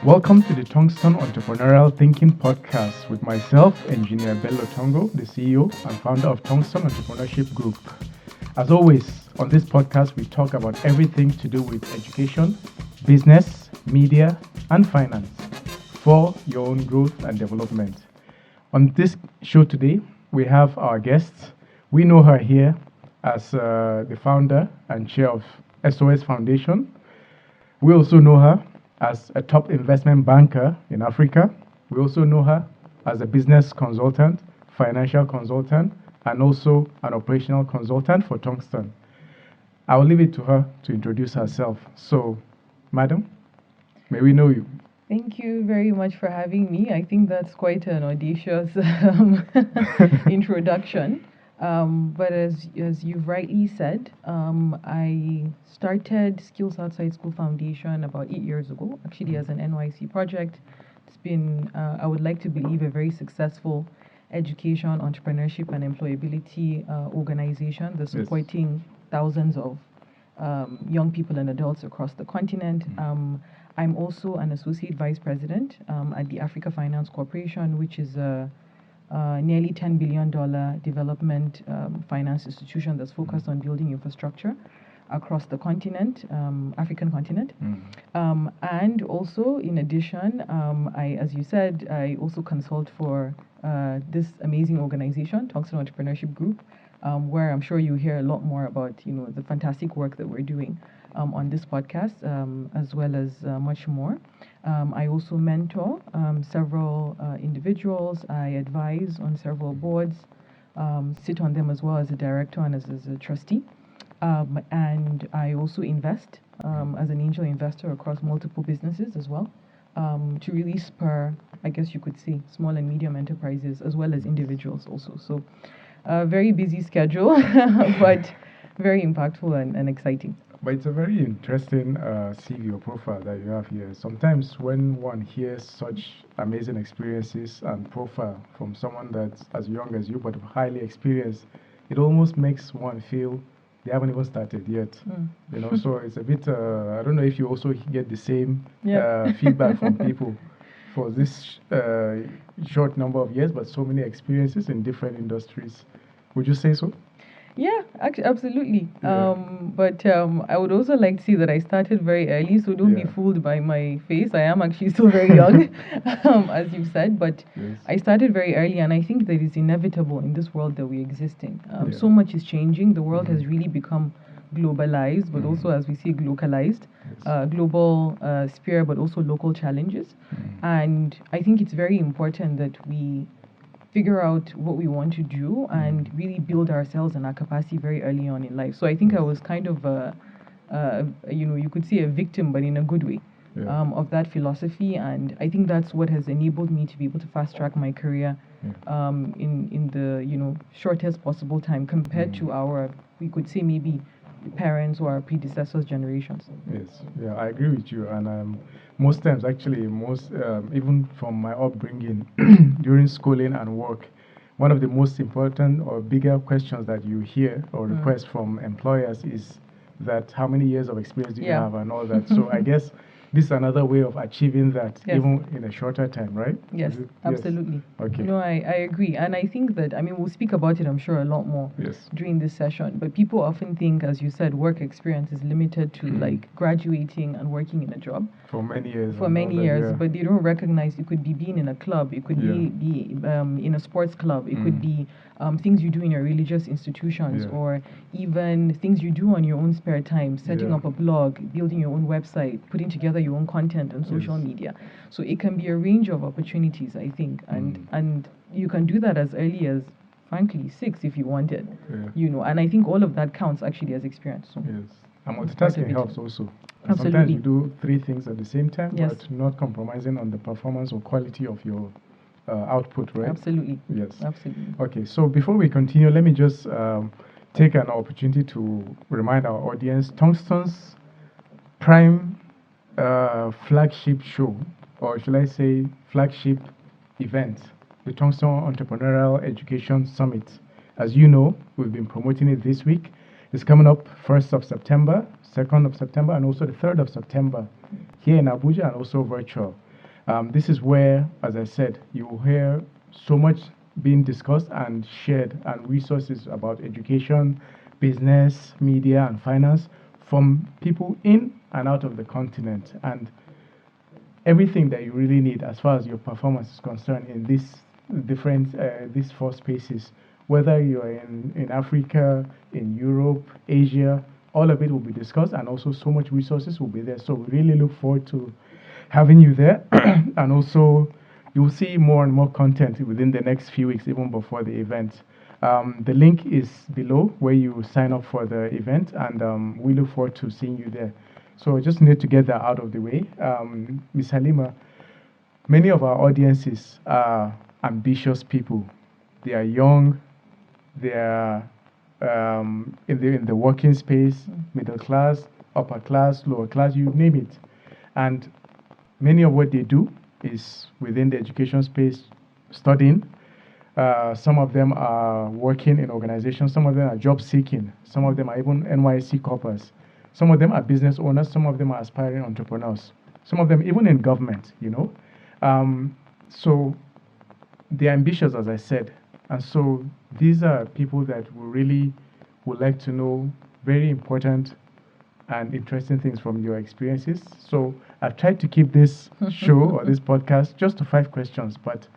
Welcome to the Tongston Entrepreneurial Thinking podcast with myself, Engr Bello Tongo, the CEO and founder of Tongston Entrepreneurship Group. As always, on this podcast, we talk about everything to do with education, business, media, and finance for your own growth and development. On this show today, we have our guests. We know her here as the founder and chair of SOS Foundation. We also know her as a top investment banker in Africa. We also know her as a business consultant, financial consultant, and also an operational consultant for Tongston. I'll leave it to her to introduce herself. So, madam, may we know you? Thank you very much for having me. I think that's quite an audacious introduction. But as you've rightly said, I started Skills Outside School Foundation about 8 years ago, actually as an NYC project. It's been, I would like to believe, a very successful education, entrepreneurship, and employability organization that's supporting thousands of young people and adults across the continent. I'm also an associate vice president at the Africa Finance Corporation, which is a nearly $10 billion development finance institution that's focused on building infrastructure across the continent, African continent. And also, in addition, as you said, I also consult for this amazing organization, Tongston Entrepreneurship Group, where I'm sure you hear a lot more about, the fantastic work that we're doing on this podcast, as well as much more. I also mentor several individuals. I advise on several boards, sit on them as well as a director and as a trustee. And I also invest as an angel investor across multiple businesses as well, to really spur, I guess you could say, small and medium enterprises as well as individuals also. So a very busy schedule, but very impactful and exciting. But it's a very interesting CV or profile that you have here. Sometimes when one hears such amazing experiences and profile from someone that's as young as you but highly experienced, it almost makes one feel they haven't even started yet. So it's a bit, I don't know if you also get the same feedback from people for this short number of years, but so many experiences in different industries. Would you say so? Yeah, actually, absolutely. But I would also like to see that I started very early, so don't be fooled by my face. I am actually still very young, as you've said, but I started very early, and I think that it's inevitable in this world that we exist in. So much is changing. The world has really become globalized, but also, as we see, localized, global sphere, but also local challenges. And I think it's very important that we figure out what we want to do and really build ourselves and our capacity very early on in life. So I think I was kind of you could say a victim, but in a good way, of that philosophy. And I think that's what has enabled me to be able to fast track my career in the shortest possible time compared to our, we could say, maybe parents or our predecessors' generations. Yes, yeah, I agree with you. And most times, actually, even from my upbringing during schooling and work, one of the most important or bigger questions that you hear or request from employers is that how many years of experience do you have and all that. So I guess this is another way of achieving that even in a shorter time, right? Yes, absolutely. Okay. No, I agree. And I think that, we'll speak about it, I'm sure, a lot more during this session. But people often think, as you said, work experience is limited to like graduating and working in a job. For many years. But they don't recognize it could be being in a club, it could be in a sports club, it could be things you do in your religious institutions, or even things you do on your own spare time, setting up a blog, building your own website, putting together your own content on social media. So it can be a range of opportunities, I think, and you can do that as early as, frankly, 6 if you wanted, and I think all of that counts actually as experience. So and multitasking helps also. Absolutely. Sometimes you do 3 things at the same time, but not compromising on the performance or quality of your output, right? Absolutely. Yes. Absolutely. Okay, so before we continue, let me just take an opportunity to remind our audience, Tongston's prime flagship show, or should I say flagship event, the Tongston Entrepreneurial Education Summit. As you know, we've been promoting it this week. It's coming up 1st of September, 2nd of September, and also the 3rd of September here in Abuja and also virtual. This is where, as I said, you will hear so much being discussed and shared and resources about education, business, media, and finance from people in and out of the continent. And everything that you really need as far as your performance is concerned in these four spaces, whether you're in Africa, in Europe, Asia, all of it will be discussed, and also so much resources will be there. So we really look forward to having you there. And also you'll see more and more content within the next few weeks, even before the event. The link is below where you sign up for the event, and we look forward to seeing you there. So I just need to get that out of the way. Ms. Halima, many of our audiences are ambitious people. They are young, they are in the working space, middle class, upper class, lower class, you name it. And many of what they do is within the education space, studying. Some of them are working in organizations, some of them are job seeking, some of them are even NYC corpers, some of them are business owners, some of them are aspiring entrepreneurs, some of them even in government, you know. So they're ambitious, as I said. And so these are people that we really would like to know very important and interesting things from your experiences. So I've tried to keep this show or this podcast just to 5 questions, but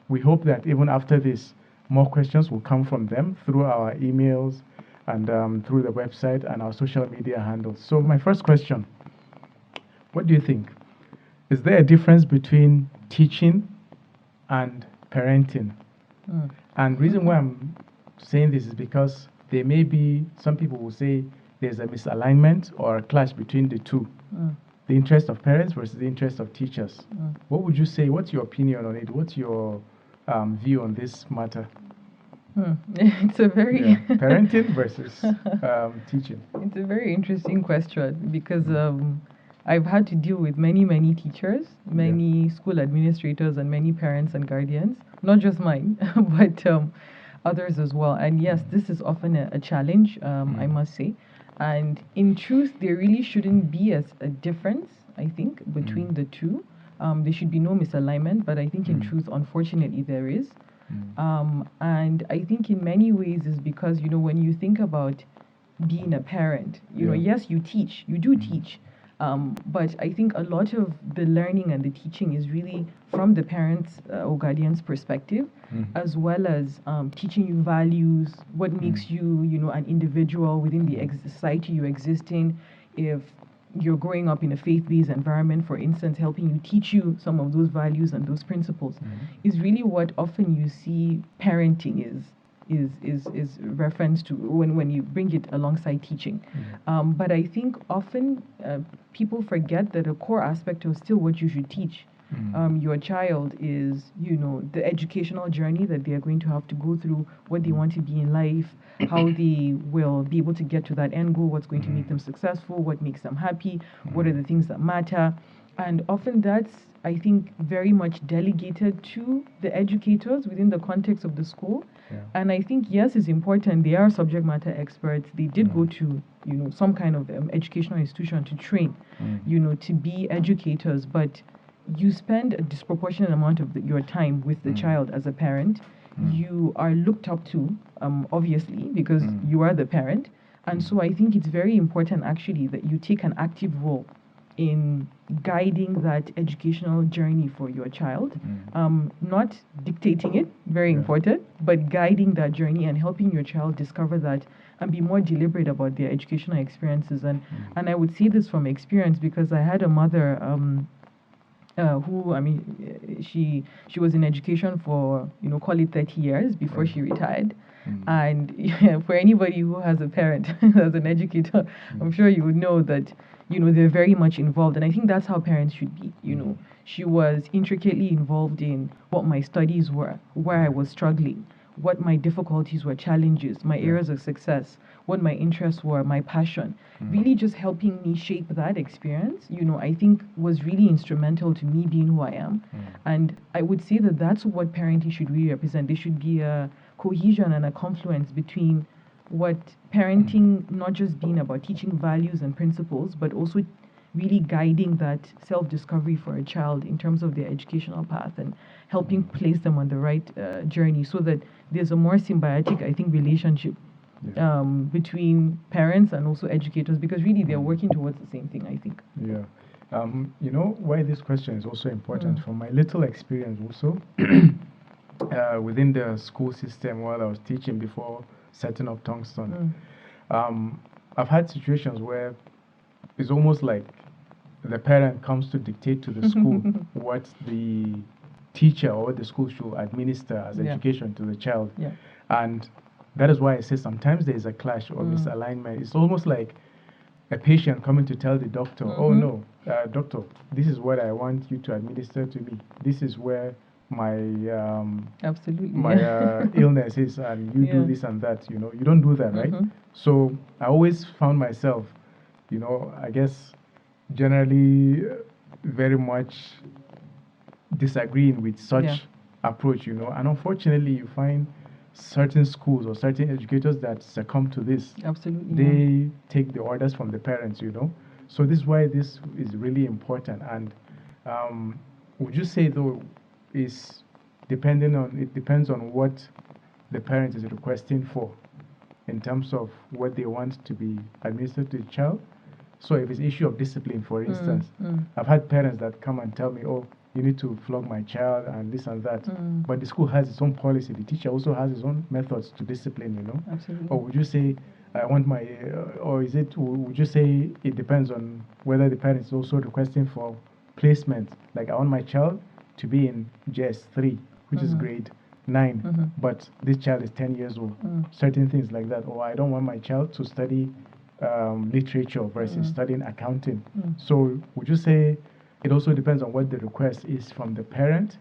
we hope that even after this, more questions will come from them through our emails and through the website and our social media handles. So my first question, what do you think? Is there a difference between teaching and parenting? And reason why I'm saying this is because there may be, some people will say there's a misalignment or a clash between the two. The interest of parents versus the interest of teachers. What would you say? What's your opinion on it? What's your view on this matter? It's a very parenting versus teaching. It's a very interesting question because I've had to deal with many teachers, many school administrators, and many parents and guardians. Not just mine, but others as well. And yes, this is often a challenge, I must say. And in truth, there really shouldn't be a difference, I think, between the two. There should be no misalignment, but I think in truth, unfortunately, there is. And I think in many ways is because, you know, when you think about being a parent, you know, yes, you teach, you do teach. But I think a lot of the learning and the teaching is really from the parents' or guardians' perspective, as well as teaching you values, what makes you, you know, an individual within the society you exist in. If you're growing up in a faith-based environment, for instance, helping you teach you some of those values and those principles is really what often you see parenting is reference to when you bring it alongside teaching. But I think often people forget that a core aspect of still what you should teach your child is, you know, the educational journey that they are going to have to go through, what they want to be in life, how they will be able to get to that end goal, what's going to make them successful, what makes them happy, what are the things that matter. And often that's, I think, very much delegated to the educators within the context of the school. And I think, yes, it's important. They are subject matter experts. They did go to, you know, some kind of educational institution to train, you know, to be educators. But you spend a disproportionate amount of your time with the child as a parent. You are looked up to, obviously, because you are the parent. And so I think it's very important, actually, that you take an active role in guiding that educational journey for your child, not dictating it, very important, but guiding that journey and helping your child discover that and be more deliberate about their educational experiences. And I would say this from experience because I had a mother who, I mean, she was in education for, you know, call it 30 years before she retired. And for anybody who has a parent as an educator, I'm sure you would know that, you know, they're very much involved. And I think that's how parents should be, you know. She was intricately involved in what my studies were, where I was struggling, what my difficulties were, challenges, my areas of success, what my interests were, my passion. Really just helping me shape that experience, you know, I think was really instrumental to me being who I am. And I would say that that's what parenting should really represent. There should be a cohesion and a confluence between what parenting, not just being about teaching values and principles, but also really guiding that self-discovery for a child in terms of their educational path and helping place them on the right journey so that there's a more symbiotic, I think, relationship between parents and also educators, because really they're working towards the same thing, I think. Yeah. You know why this question is also important? From my little experience also within the school system while I was teaching before setting up Tongston, I've had situations where it's almost like the parent comes to dictate to the school what the teacher or the school should administer as education to the child. And that is why I say sometimes there is a clash or misalignment. It's almost like a patient coming to tell the doctor, oh no, doctor, this is what I want you to administer to me. This is where my illness is, and you do this and that. You know, you don't do that, right? So I always found myself, you know, I guess generally very much disagreeing with such approach, you know. And unfortunately, you find certain schools or certain educators that succumb to this. They take the orders from the parents, you know. So this is why this is really important. And would you say though it depends on what the parent is requesting for in terms of what they want to be administered to the child? So if it's issue of discipline, for instance, I've had parents that come and tell me, oh, you need to flog my child and this and that. But the school has its own policy. The teacher also has his own methods to discipline, you know. Or would you say, I want my, or is it, would you say it depends on whether the parent is also requesting for placement? Like, I want my child to be in JS3, which is grade 9, but this child is 10 years old. Certain things like that. Or I don't want my child to study literature versus studying accounting. So would you say it also depends on what the request is from the parent,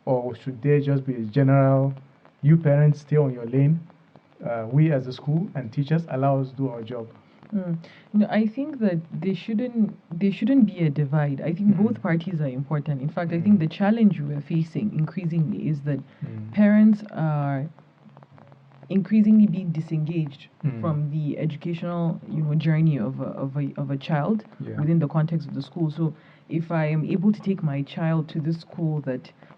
or should there just be a general, you parents stay on your lane, we as a school and teachers allow us to do our job? No, I think that there shouldn't be a divide. I think both parties are important. In fact, I think the challenge we're facing increasingly is that parents are increasingly being disengaged from the educational, you know, journey of a child within the context of the school. So if I am able to take my child to this school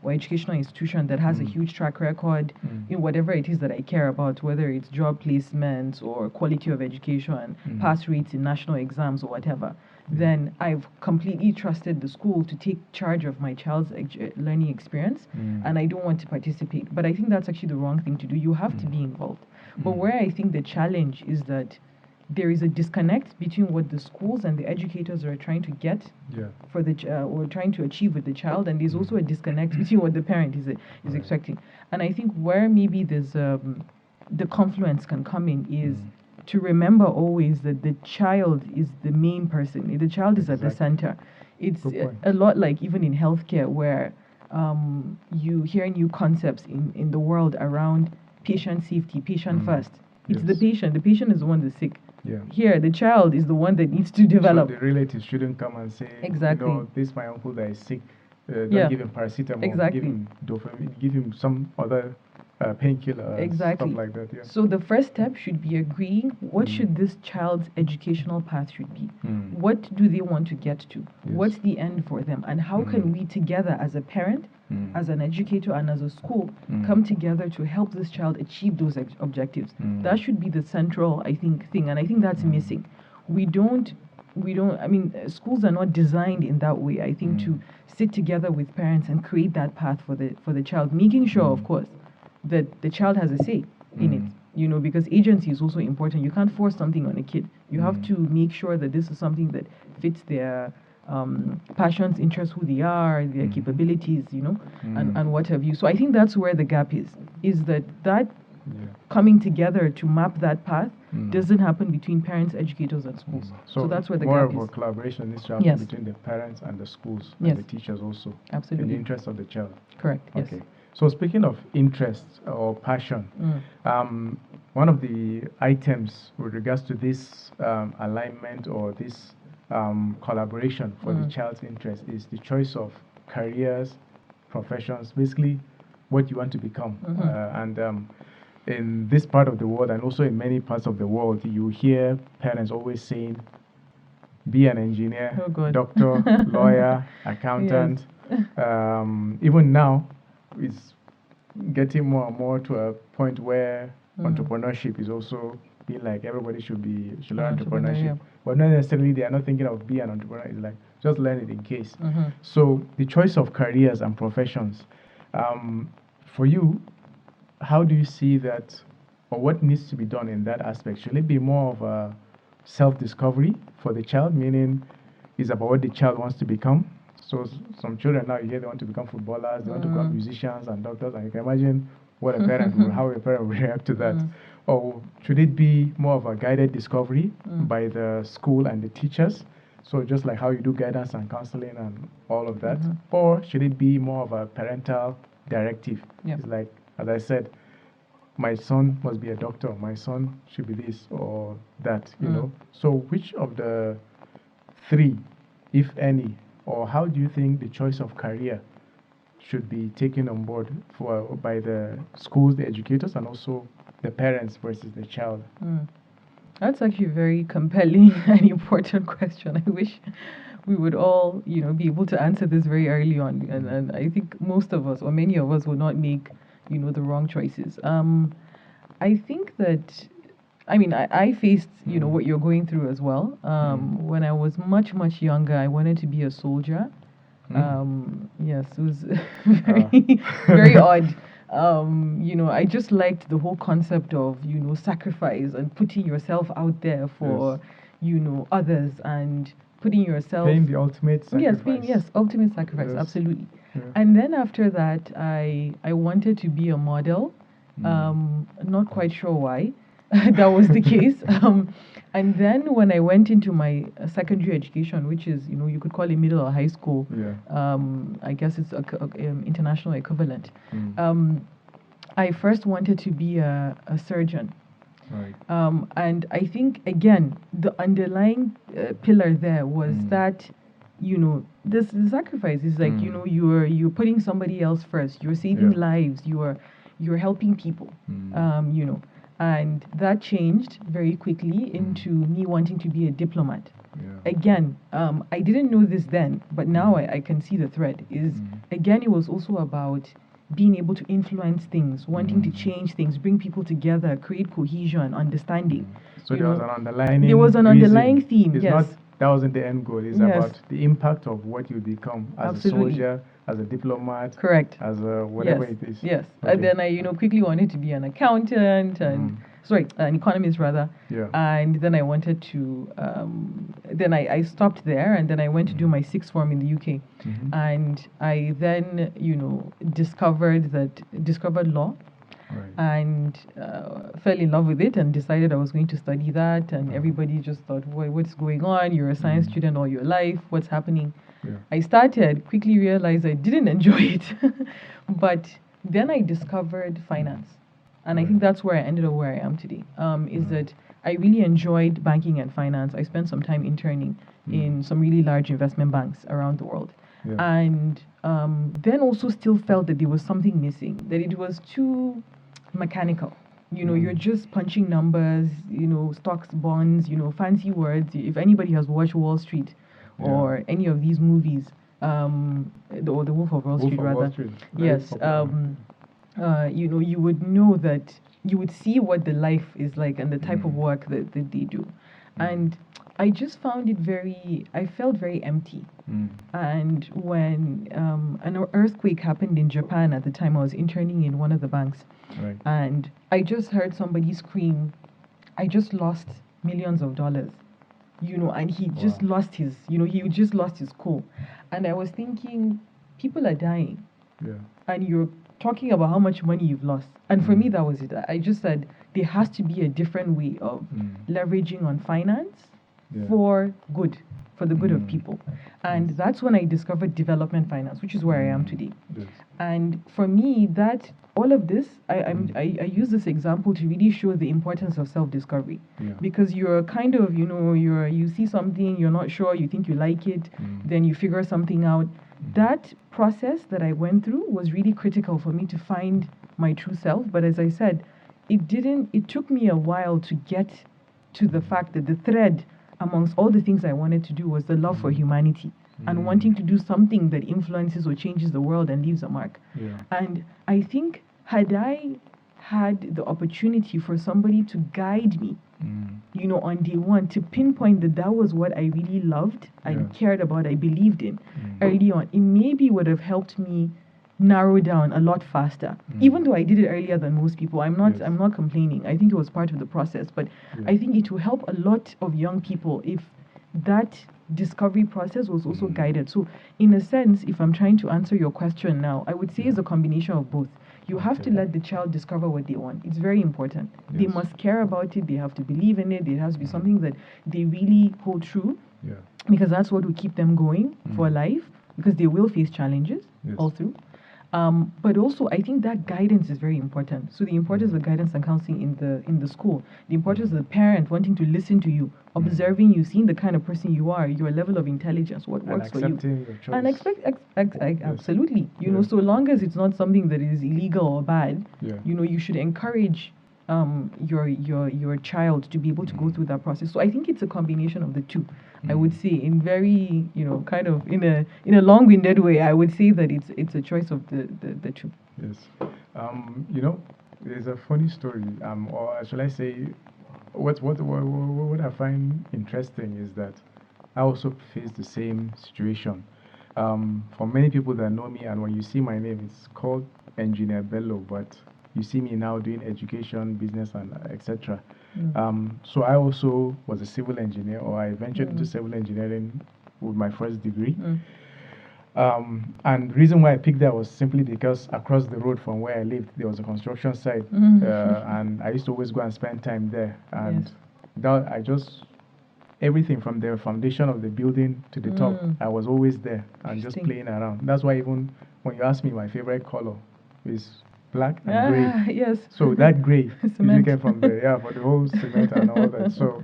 or educational institution that has a huge track record in whatever it is that I care about, whether it's job placements or quality of education, pass rates in national exams or whatever, then I've completely trusted the school to take charge of my child's learning experience, and I don't want to participate. But I think that's actually the wrong thing to do. You have to be involved. But where I think the challenge is that there is a disconnect between what the schools and the educators are trying to get for the or trying to achieve with the child, and there's also a disconnect between what the parent is expecting. And I think where maybe there's the confluence can come in is to remember always that the child is the main person. The child is at the center. It's a lot like even in healthcare, where you hear new concepts in the world around patient safety, patient first. It's the patient. The patient is the one that's sick. Here, the child is the one that needs to develop. So the relatives shouldn't come and say, exactly, no, this is my uncle that is sick. Don't give him paracetamol, give him dopamine, give him some other painkiller, stuff like that. So the first step should be agreeing what should this child's educational path should be. What do they want to get to? What's the end for them? And how can we together as a parent, as an educator and as a school, come together to help this child achieve those objectives? That should be the central, I think, thing. And I think that's missing. We don't, I mean, schools are not designed in that way, I think, to sit together with parents and create that path for the child, making sure, of course, that the child has a say in it, you know, because agency is also important. You can't force something on a kid. You have to make sure that this is something that fits their passions, interests, who they are, their capabilities, you know, and what have you. So I think that's where the gap is that coming together to map that path doesn't happen between parents, educators, and schools. So that's where the gap is. More of a collaboration needs to happen between the parents and the schools and the teachers also. Absolutely. In the interest of the child. Correct, yes. Okay. So speaking of interest or passion, one of the items with regards to this alignment or this collaboration for the child's interest is the choice of careers, professions, basically what you want to become. And in this part of the world and also in many parts of the world, you hear parents always saying, be an engineer, Oh, God. doctor, lawyer, accountant. Even now, it's getting more and more to a point where entrepreneurship is also being like everybody should learn entrepreneurship, but not necessarily they are not thinking of being an entrepreneur. It's like just learn it in case. So the choice of careers and professions, for you, how do you see that, or what needs to be done in that aspect? Should it be more of a self-discovery for the child, meaning it's about what the child wants to become? So some children now, you hear they want to become footballers, they want to become musicians and doctors, and you can imagine what a parent will, how a parent will react to that. Or should it be more of a guided discovery by the school and the teachers? So just like how you do guidance and counseling and all of that. Or should it be more of a parental directive? It's like, as I said, my son must be a doctor, my son should be this or that, you know. So which of the three, if any, or how do you think the choice of career should be taken on board by the schools, the educators, and also the parents versus the child? That's actually a very compelling and important question. I wish we would all, be able to answer this very early on. And I think most of us, or many of us, will not make, the wrong choices. I think that, I faced, what you're going through as well. When I was much, much younger, I wanted to be a soldier. Yes, it was very, very odd. I just liked the whole concept of, sacrifice and putting yourself out there for, others and putting yourself... Paying the ultimate sacrifice. Yes, ultimate sacrifice, absolutely. And then after that, I wanted to be a model. Not quite sure why that was the case. And then when I went into my secondary education, which is, you could call it middle or high school, I guess it's international equivalent. I first wanted to be a surgeon. Right. And I think, again, the underlying pillar there was that, this sacrifice is like, you're putting somebody else first. You're saving lives. You're helping people, and that changed very quickly into me wanting to be a diplomat. Again, I didn't know this then, but now I can see the thread. Again, it was also about being able to influence things, wanting to change things, bring people together, create cohesion, understanding. So there was an underlying underlying theme, yes. That wasn't the end goal. It's about the impact of what you become as a soldier, as a diplomat, correct, as a whatever it is. Yes, okay. And then I, quickly wanted to be an accountant and an economist rather. And then I wanted to. Then I stopped there, and then I went to do my sixth form in the UK, and I then discovered law. Right. And fell in love with it and decided I was going to study that. And everybody just thought, what's going on? You're a science student all your life. What's happening? I started, quickly realized I didn't enjoy it. But then I discovered finance. And I think that's where I ended up where I am today, is that I really enjoyed banking and finance. I spent some time interning in some really large investment banks around the world. And then also still felt that there was something missing, that it was too mechanical. You're just punching numbers, stocks, bonds, fancy words. If anybody has watched Wall Street or any of these movies, or The Wolf of Wall Street, rather. Yes. You would know that, you would see what the life is like and the type of work that they do. And I just found it I felt very empty. And when an earthquake happened in Japan at the time, I was interning in one of the banks. Right. And I just heard somebody scream, I just lost millions of dollars. And he just lost his, he just lost his cool. And I was thinking, people are dying. And you're talking about how much money you've lost. And for me, that was it. I just said, there has to be a different way of leveraging on finance for good, for the good of people. And that's when I discovered development finance, which is where I am today. And for me, all of this, I use this example to really show the importance of self-discovery. Because you're kind of, you see something, you're not sure, you think you like it, then you figure something out. That process that I went through was really critical for me to find my true self. But as I said, it took me a while to get to the fact that the thread amongst all the things I wanted to do was the love for humanity and wanting to do something that influences or changes the world and leaves a mark. Yeah. And I think had I had the opportunity for somebody to guide me, on day one, to pinpoint that was what I really loved, I cared about, I believed in early on, it maybe would have helped me narrow down a lot faster. Even though I did it earlier than most people, I'm not complaining. I think it was part of the process, but I think it will help a lot of young people if that discovery process was also guided. So in a sense, if I'm trying to answer your question now, I would say it's a combination of both. You have to let the child discover what they want. It's very important. They must care about it. They have to believe in it. There has to be something that they really hold true, because that's what will keep them going for life, because they will face challenges all through. But also, I think that guidance is very important. So the importance of guidance and counseling in the school, the importance of the parent wanting to listen to you, observing you, seeing the kind of person you are, your level of intelligence, what works for you, your choice. and absolutely, so long as it's not something that is illegal or bad, you should encourage your child to be able to go through that process. So I think it's a combination of the two. I would say, in very, kind of in a long-winded way, I would say that it's a choice of the two. Yes. There's a funny story, or shall I say, what I find interesting is that I also faced the same situation. For many people that know me, and when you see my name, it's called Engr Bello, but you see me now doing education, business, and etc. So I also was a civil engineer, or I ventured into civil engineering with my first degree. And the reason why I picked that was simply because across the road from where I lived, there was a construction site, and I used to always go and spend time there. And everything from the foundation of the building to the top, I was always there and just playing around. That's why even when you ask me, my favorite color is black and gray. Yes. So that gray Cement. came from there, for the whole cement and all that. So,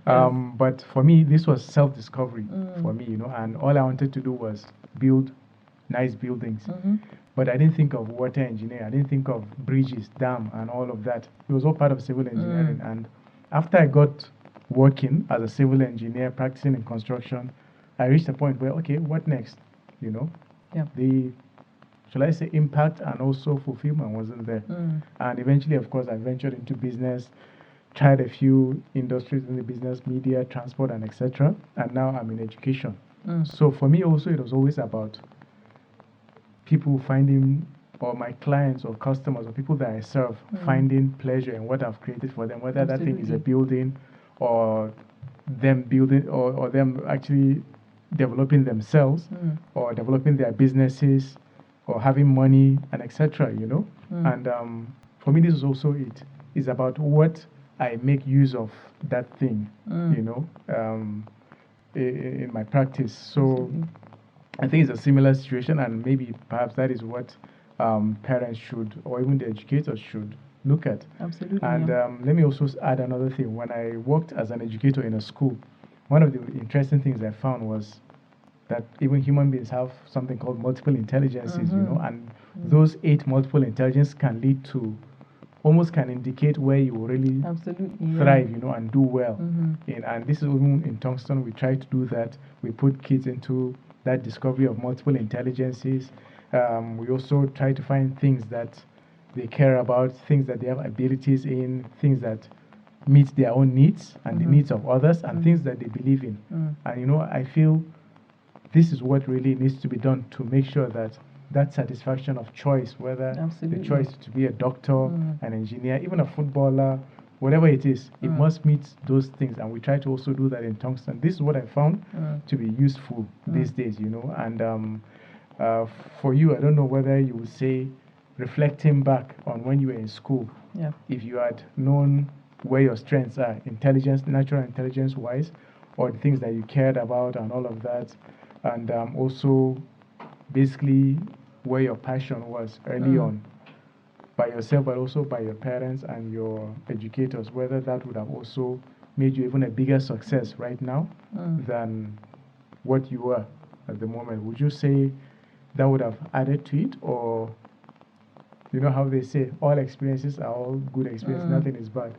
but for me, this was self-discovery for me, and all I wanted to do was build nice buildings. But I didn't think of water engineering. I didn't think of bridges, dam, and all of that. It was all part of civil engineering. And after I got working as a civil engineer, practicing in construction, I reached a point where, okay, what next? The, shall I say, impact and also fulfillment wasn't there. And eventually, of course, I ventured into business, tried a few industries in the business, media, transport, and etc. And now I'm in education. So for me also, it was always about people finding, or my clients or customers or people that I serve, finding pleasure in what I've created for them, whether that thing is a building or them building or them actually developing themselves or developing their businesses or having money and etc. And for me, this is also it. It's about what I make use of that thing, in my practice. So I think it's a similar situation, and maybe perhaps that is what parents should, or even the educators should, look at. Absolutely. And let me also add another thing. When I worked as an educator in a school, one of the interesting things I found was that even human beings have something called multiple intelligences, and those 8 multiple intelligences can lead to, almost can indicate where you really thrive, and do well. And this is even in Tongston, we try to do that. We put kids into that discovery of multiple intelligences. We also try to find things that they care about, things that they have abilities in, things that meet their own needs and the needs of others, and things that they believe in. And I feel this is what really needs to be done to make sure that that satisfaction of choice, whether the choice to be a doctor, an engineer, even a footballer, whatever it is, it must meet those things. And we try to also do that in Tongston. This is what I found to be useful these days, And for you, I don't know whether you would say, reflecting back on when you were in school, if you had known where your strengths are, intelligence, natural intelligence-wise, or the things that you cared about and all of that, and also basically where your passion was early on, by yourself, but also by your parents and your educators, whether that would have also made you even a bigger success right now than what you were at the moment. Would you say that would have added to it, or how they say all experiences are all good experiences, nothing is bad?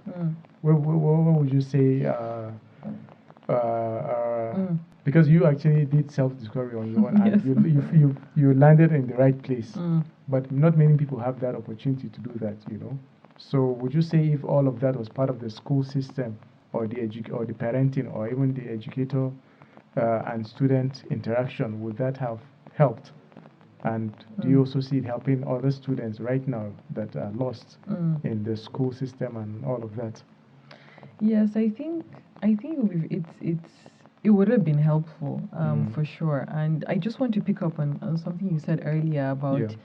What would you say because you actually did self-discovery on your own, Yes. and you landed in the right place. Mm. But not many people have that opportunity to do that, you know. So would you say if all of that was part of the school system, or the or the parenting, or even the educator and student interaction, would that have helped? And do you also see it helping other students right now that are lost in the school system and all of that? Yes, I think it would have been helpful, for sure. And I just want to pick up on something you said earlier about Yeah.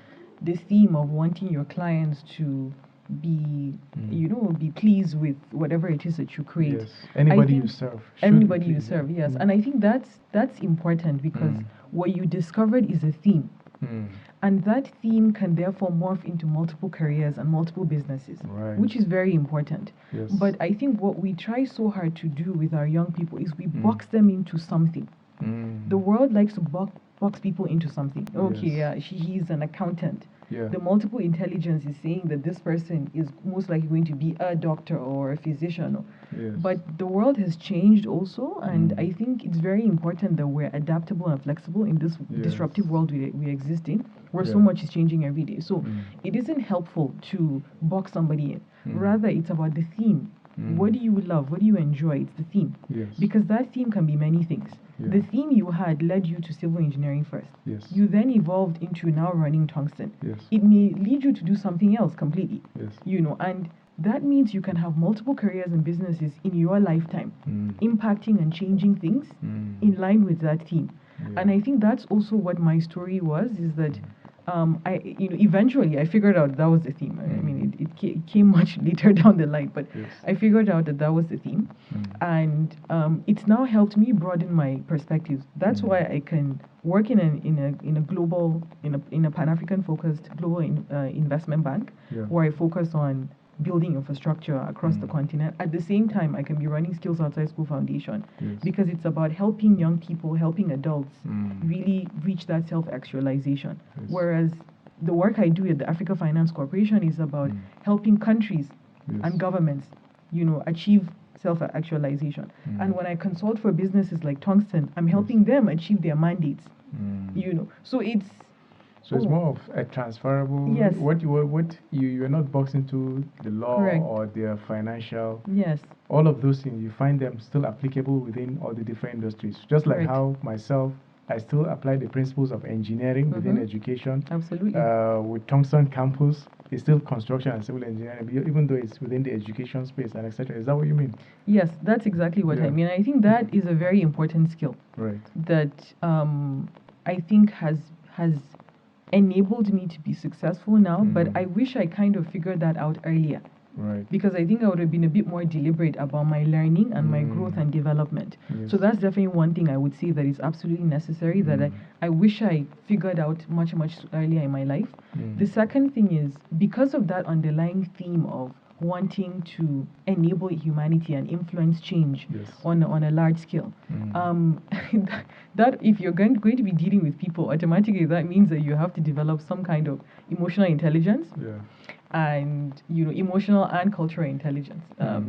the theme of wanting your clients to be, be pleased with whatever it is that you create. Yes. Anybody think you serve. should be Anybody you pleased, yeah. serve, yes. And I think that's important because what you discovered is a theme. And that theme can therefore morph into multiple careers and multiple businesses, Right. which is very important. Yes. But I think what we try so hard to do with our young people is we box them into something. The world likes to box people into something. Okay, Yes. he's an accountant. Yeah. The multiple intelligence is saying that this person is most likely going to be a doctor or a physician. Yes. But the world has changed also, and I think it's very important that we're adaptable and flexible in this disruptive world we exist in, where so much is changing every day. So it isn't helpful to box somebody in. Rather, it's about the theme. What do you love? What do you enjoy? It's the theme. Yes. Because that theme can be many things. Yeah. The theme you had led you to civil engineering first. Yes. You then evolved into now running Tongston. Yes. It may lead you to do something else completely. Yes. And that means you can have multiple careers and businesses in your lifetime, impacting and changing things in line with that theme. Yeah. And I think that's also what my story was, is that eventually I figured out that was the theme. I mean, it came much later down the line, but Yes. I figured out that was the theme. And it's now helped me broaden my perspectives. That's why I can work in a global, in a Pan-African focused global investment bank, where I focus on building infrastructure across the continent. At the same time, I can be running Skills Outside School Foundation, because it's about helping young people, helping adults really reach that self-actualization. Yes. Whereas the work I do at the Africa Finance Corporation is about helping countries and governments, achieve self-actualization. And when I consult for businesses like Tongston, I'm helping them achieve their mandates. So it's So it's more of a transferable. Yes. What you're not boxed into the law Correct. or the financial. Yes. All of those things, you find them still applicable within all the different industries. Just like Correct. how myself, I still apply the principles of engineering within education. Absolutely. With Tongston campus, it's still construction and civil engineering, even though it's within the education space and etc. Is that what you mean? Yes, that's exactly what I mean. I think that is a very important skill. Right. That I think has enabled me to be successful now, but I wish I kind of figured that out earlier. Right. Because I think I would have been a bit more deliberate about my learning and my growth and development. Yes. So that's definitely one thing I would say that is absolutely necessary, that I wish I figured out much earlier in my life. The second thing is, because of that underlying theme of wanting to enable humanity and influence change on a large scale, that if you're going to be dealing with people, automatically that means that you have to develop some kind of emotional intelligence. And emotional and cultural intelligence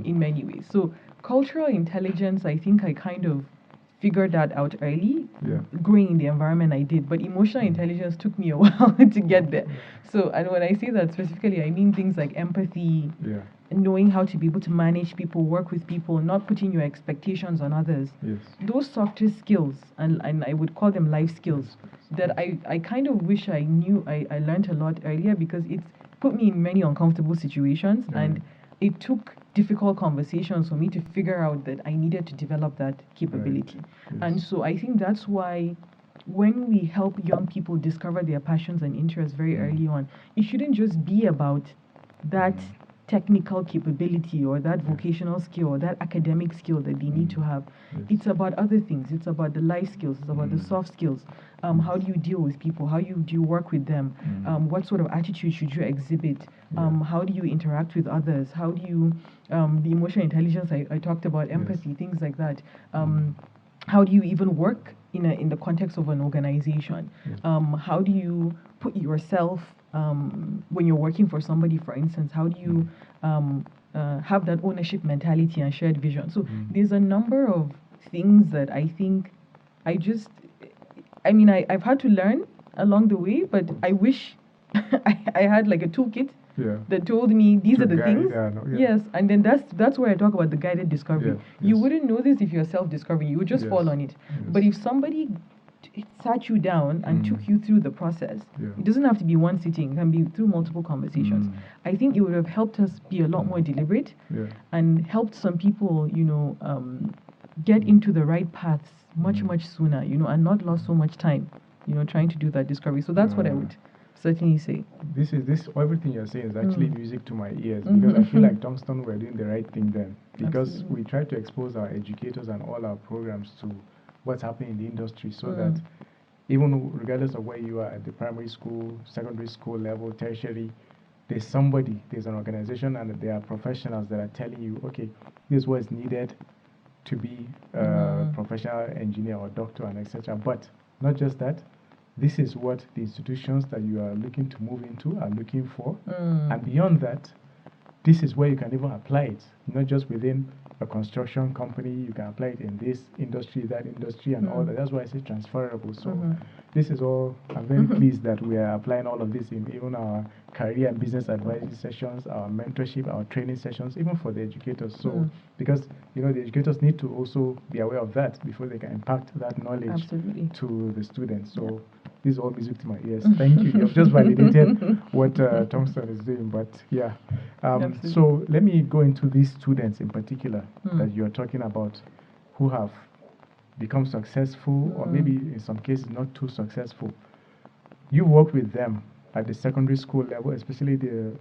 in many ways. So cultural intelligence, I think I kind of figured that out early, growing in the environment I did. But emotional intelligence took me a while to get there. So, and when I say that specifically, I mean things like empathy, knowing how to be able to manage people, work with people, not putting your expectations on others. Those softer skills, and I would call them life skills, that I kind of wish I knew I learned a lot earlier, because it's put me in many uncomfortable situations, and it took difficult conversations for me to figure out that I needed to develop that capability. And so I think that's why when we help young people discover their passions and interests very early on, it shouldn't just be about that technical capability or that vocational skill or that academic skill that they need to have. It's about other things. It's about the life skills. It's about the soft skills. How do you deal with people? How do you work with them? What sort of attitude should you exhibit? How do you interact with others? How do you, the emotional intelligence I talked about, empathy, things like that. How do you even work in the context of an organization? How do you put yourself, when you're working for somebody, for instance, how do you have that ownership mentality and shared vision? So there's a number of things that I think I've had to learn along the way, but I wish I had like a toolkit that told me these are the things. Yes, and then that's where I talk about the guided discovery. You wouldn't know this if you're self-discovering. You would just fall on it. But if somebody sat you down and took you through the process, it doesn't have to be one sitting. It can be through multiple conversations. I think it would have helped us be a lot more deliberate and helped some people, get into the right paths much sooner, and not lost so much time, trying to do that discovery. So that's what I would certainly say. This everything you're saying is actually music to my ears, because I feel like Tongston were doing the right thing then, because we try to expose our educators and all our programs to what's happening in the industry, so that even regardless of where you are at the primary school, secondary school level, tertiary, there's an organization, and there are professionals that are telling you, okay, this is what's needed to be a professional engineer or doctor and etc. But not just that, this is what the institutions that you are looking to move into are looking for. And beyond that, this is where you can even apply it, not just within a construction company. You can apply it in this industry, that industry, and all that. That's why I say transferable. So this is all, I'm very pleased that we are applying all of this in even our career and business advisory sessions, our mentorship, our training sessions, even for the educators. So because the educators need to also be aware of that before they can impact that knowledge to the students. So this is all music to my ears. Thank you. You've just validated what Tongston is doing. But yeah, so let me go into these students in particular that you're talking about, who have become successful, or maybe in some cases not too successful. You work with them at the secondary school level, especially the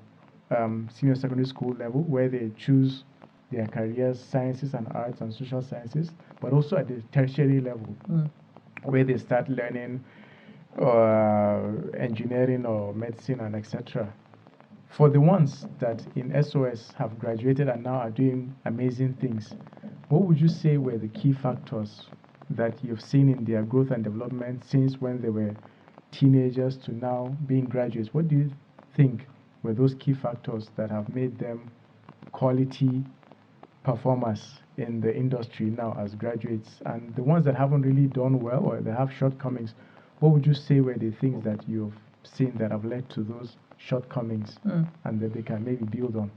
senior secondary school level, where they choose their careers, sciences and arts and social sciences, but also at the tertiary level, where they start learning engineering or medicine and etc. For the ones that in SOS have graduated and now are doing amazing things, what would you say were the key factors that you've seen in their growth and development since when they were teenagers to now being graduates? What do you think were those key factors that have made them quality performers in the industry now as graduates? And the ones that haven't really done well or they have shortcomings, what would you say were the things that you've seen that have led to those shortcomings and that they can maybe build on?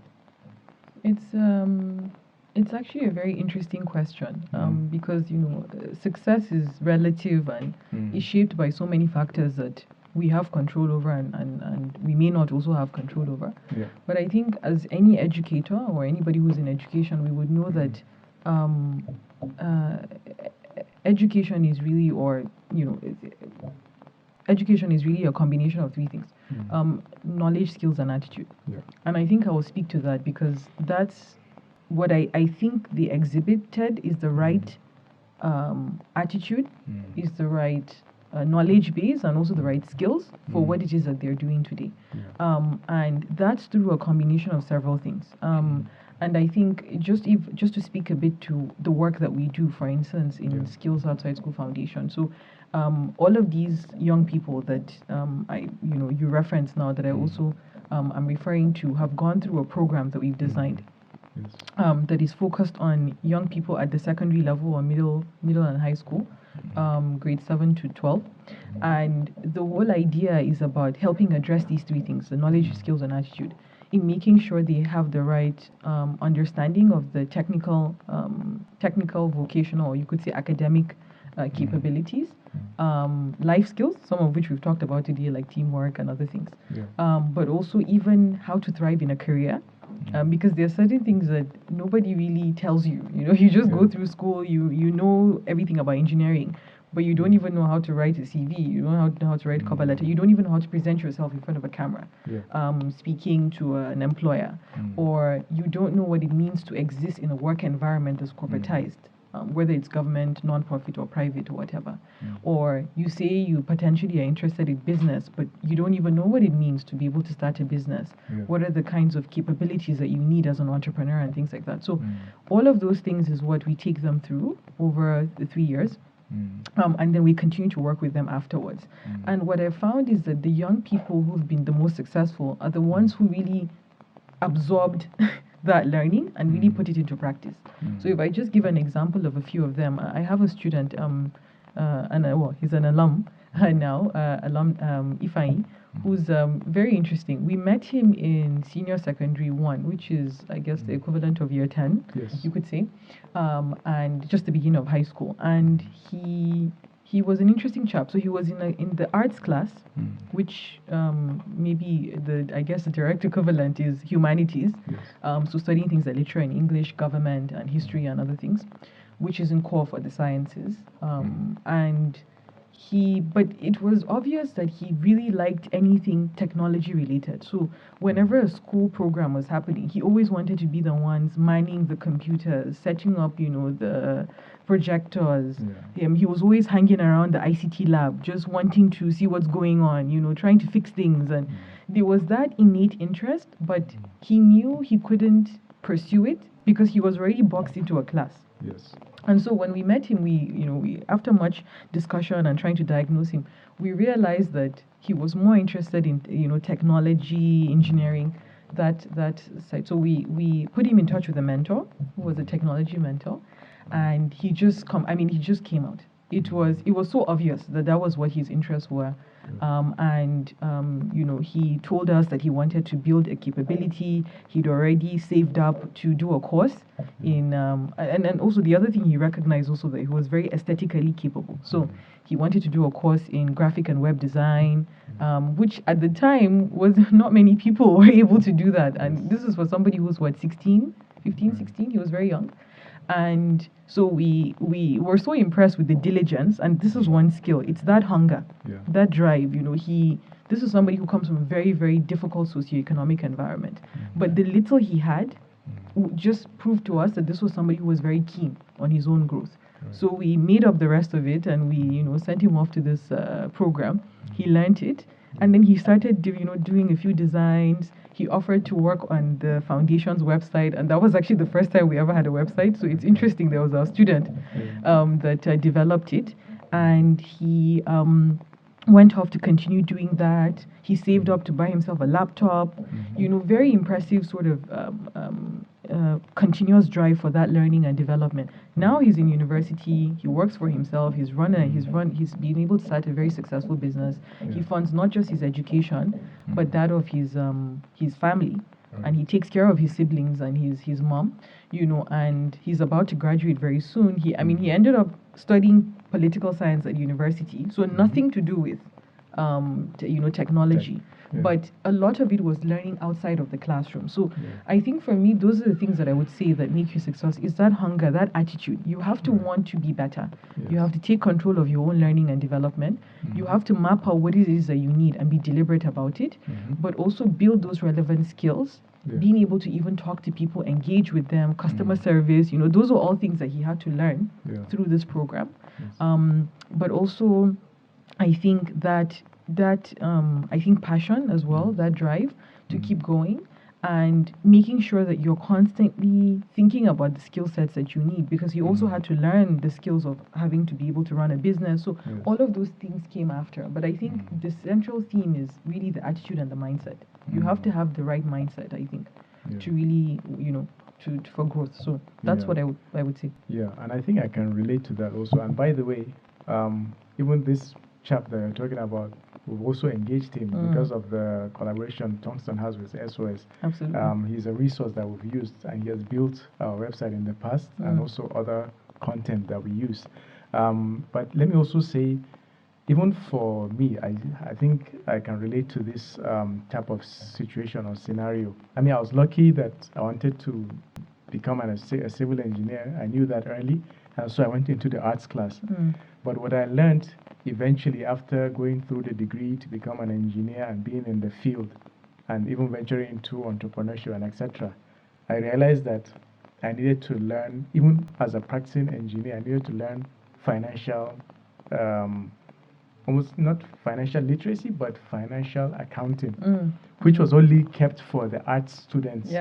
It's actually a very interesting question because success is relative and is shaped by so many factors that we have control over and we may not also have control over. But I think as any educator or anybody who's in education, we would know that education is really, education is really a combination of three things: knowledge, skills, and attitude. And I think I will speak to that because that's what I think they exhibited is the right attitude, is the right knowledge base, and also the right skills for what it is that they're doing today. And that's through a combination of several things. And I think just to speak a bit to the work that we do, for instance, in Skills Outside School Foundation. So all of these young people that you reference now, that I also am referring to, have gone through a program that we've designed that is focused on young people at the secondary level or middle and high school, grade 7 to 12. And the whole idea is about helping address these three things: the knowledge, skills, and attitude, in making sure they have the right understanding of the technical, vocational, or you could say academic capabilities, life skills, some of which we've talked about today, like teamwork and other things, but also even how to thrive in a career. Because there are certain things that nobody really tells you. You just go through school, you know everything about engineering, but you don't even know how to write a CV. You don't know how to write a cover letter. You don't even know how to present yourself in front of a camera, speaking to an employer, or you don't know what it means to exist in a work environment that's corporatized. Whether it's government, non-profit, or private, or whatever. Or you say you potentially are interested in business, but you don't even know what it means to be able to start a business. What are the kinds of capabilities that you need as an entrepreneur and things like that. So all of those things is what we take them through over the 3 years. And then we continue to work with them afterwards. And what I found is that the young people who've been the most successful are the ones who really absorbed that learning and really put it into practice. So if I just give an example of a few of them, I have a student, he's an alum now, Ifai, who's very interesting. We met him in senior secondary 1, which is, I guess, the equivalent of year 10, Yes. you could say, and just the beginning of high school. And he was an interesting chap. So he was in the arts class, which maybe I guess the direct equivalent is humanities. Yes. So studying things like literature and English, government and history and other things, which is in core for the sciences. But it was obvious that he really liked anything technology related. So whenever a school program was happening, he always wanted to be the ones manning the computers, setting up, the projectors. Yeah. He was always hanging around the ICT lab, just wanting to see what's going on, trying to fix things. And there was that innate interest, but he knew he couldn't pursue it because he was already boxed into a class. Yes. And so when we met him, we after much discussion and trying to diagnose him, we realized that he was more interested in technology, engineering, that side. So we put him in touch with a mentor who was a technology mentor, and he just came out. It was so obvious that was what his interests were. He told us that he wanted to build a capability. He'd already saved up to do a course in, and also the other thing he recognized also that he was very aesthetically capable. So he wanted to do a course in graphic and web design, which at the time was not many people were able to do that. And this is for somebody who's 15, 16, he was very young. And so we were so impressed with the diligence, and this is one skill. It's that hunger, that drive. This is somebody who comes from a very, very difficult socio-economic environment. But the little he had just proved to us that this was somebody who was very keen on his own growth. So we made up the rest of it, and we sent him off to this program. He learned it, and then he started doing a few designs. He offered to work on the foundation's website, and that was actually the first time we ever had a website. So it's interesting. There was our student that developed it, and he went off to continue doing that. He saved up to buy himself a laptop. Very impressive sort of continuous drive for that learning and development. Now he's in university. He works for himself. He's been able to start a very successful business. He funds not just his education, but that of his family. And he takes care of his siblings and his mom, and he's about to graduate very soon. He ended up studying political science at university, so nothing to do with technology. But a lot of it was learning outside of the classroom. So I think for me, those are the things that I would say that make you successful, is that hunger, that attitude. You have to want to be better. You have to take control of your own learning and development. You have to map out what it is that you need and be deliberate about it, but also build those relevant skills. Being able to even talk to people, engage with them, customer service, those are all things that he had to learn through this program. But also, I think that passion as well, that drive to keep going, and making sure that you're constantly thinking about the skill sets that you need, because you also had to learn the skills of having to be able to run a business. So all of those things came after. But I think the central theme is really the attitude and the mindset. You have to have the right mindset, I think, to really, for growth. So that's what I would say. Yeah, and I think I can relate to that also. And by the way, even this chap that you're talking about, we've also engaged him because of the collaboration Tongston has with SOS. Absolutely. He's a resource that we've used, and he has built our website in the past and also other content that we use. But let me also say, even for me, I think I can relate to this type of situation or scenario. I was lucky that I wanted to become a civil engineer. I knew that early, and so I went into the arts class. But what I learned eventually after going through the degree to become an engineer and being in the field and even venturing into entrepreneurship and etc., I realized that I needed to learn, even as a practicing engineer, I needed to learn financial, almost not financial literacy, but financial accounting, which was only kept for the arts students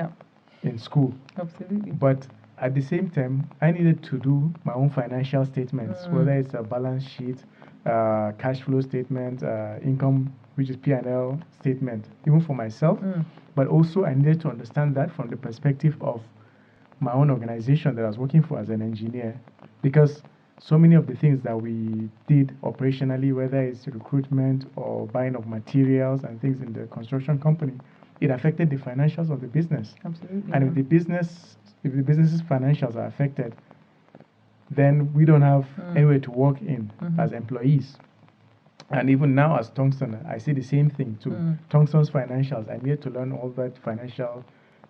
in school. Absolutely. But at the same time, I needed to do my own financial statements, whether it's a balance sheet, cash flow statement, income which is P&L statement, even for myself. But also I needed to understand that from the perspective of my own organization that I was working for as an engineer, because so many of the things that we did operationally, whether it's recruitment or buying of materials and things in the construction company, it affected the financials of the business. Absolutely. And if the business's financials are affected, then we don't have anywhere to work in as employees. And even now as Tongston, I see the same thing too. Tongston's financials, I need to learn all that financial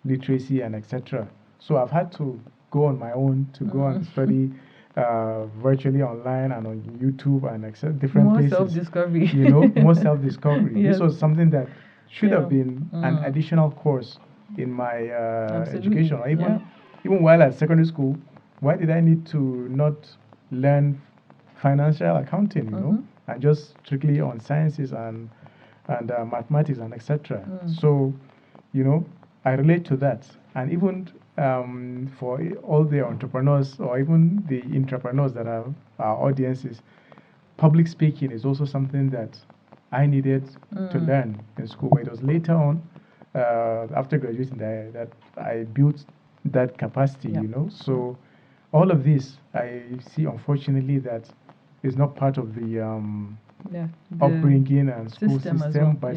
literacy and etc. So I've had to go on my own to go and study virtually online and on YouTube and different places. More self-discovery. You know, more self-discovery. Yes. This was something that should have been an additional course in my education. Or even while at secondary school, why did I need to not learn financial accounting, you know, and just strictly on sciences and mathematics and etc. So, you know, I relate to that. And even for all the entrepreneurs or even the entrepreneurs that are our audiences, public speaking is also something that I needed to learn in school. But it was later on, after graduating, that I built that capacity, you know. So all of this, I see, unfortunately, that is not part of the upbringing and school system, but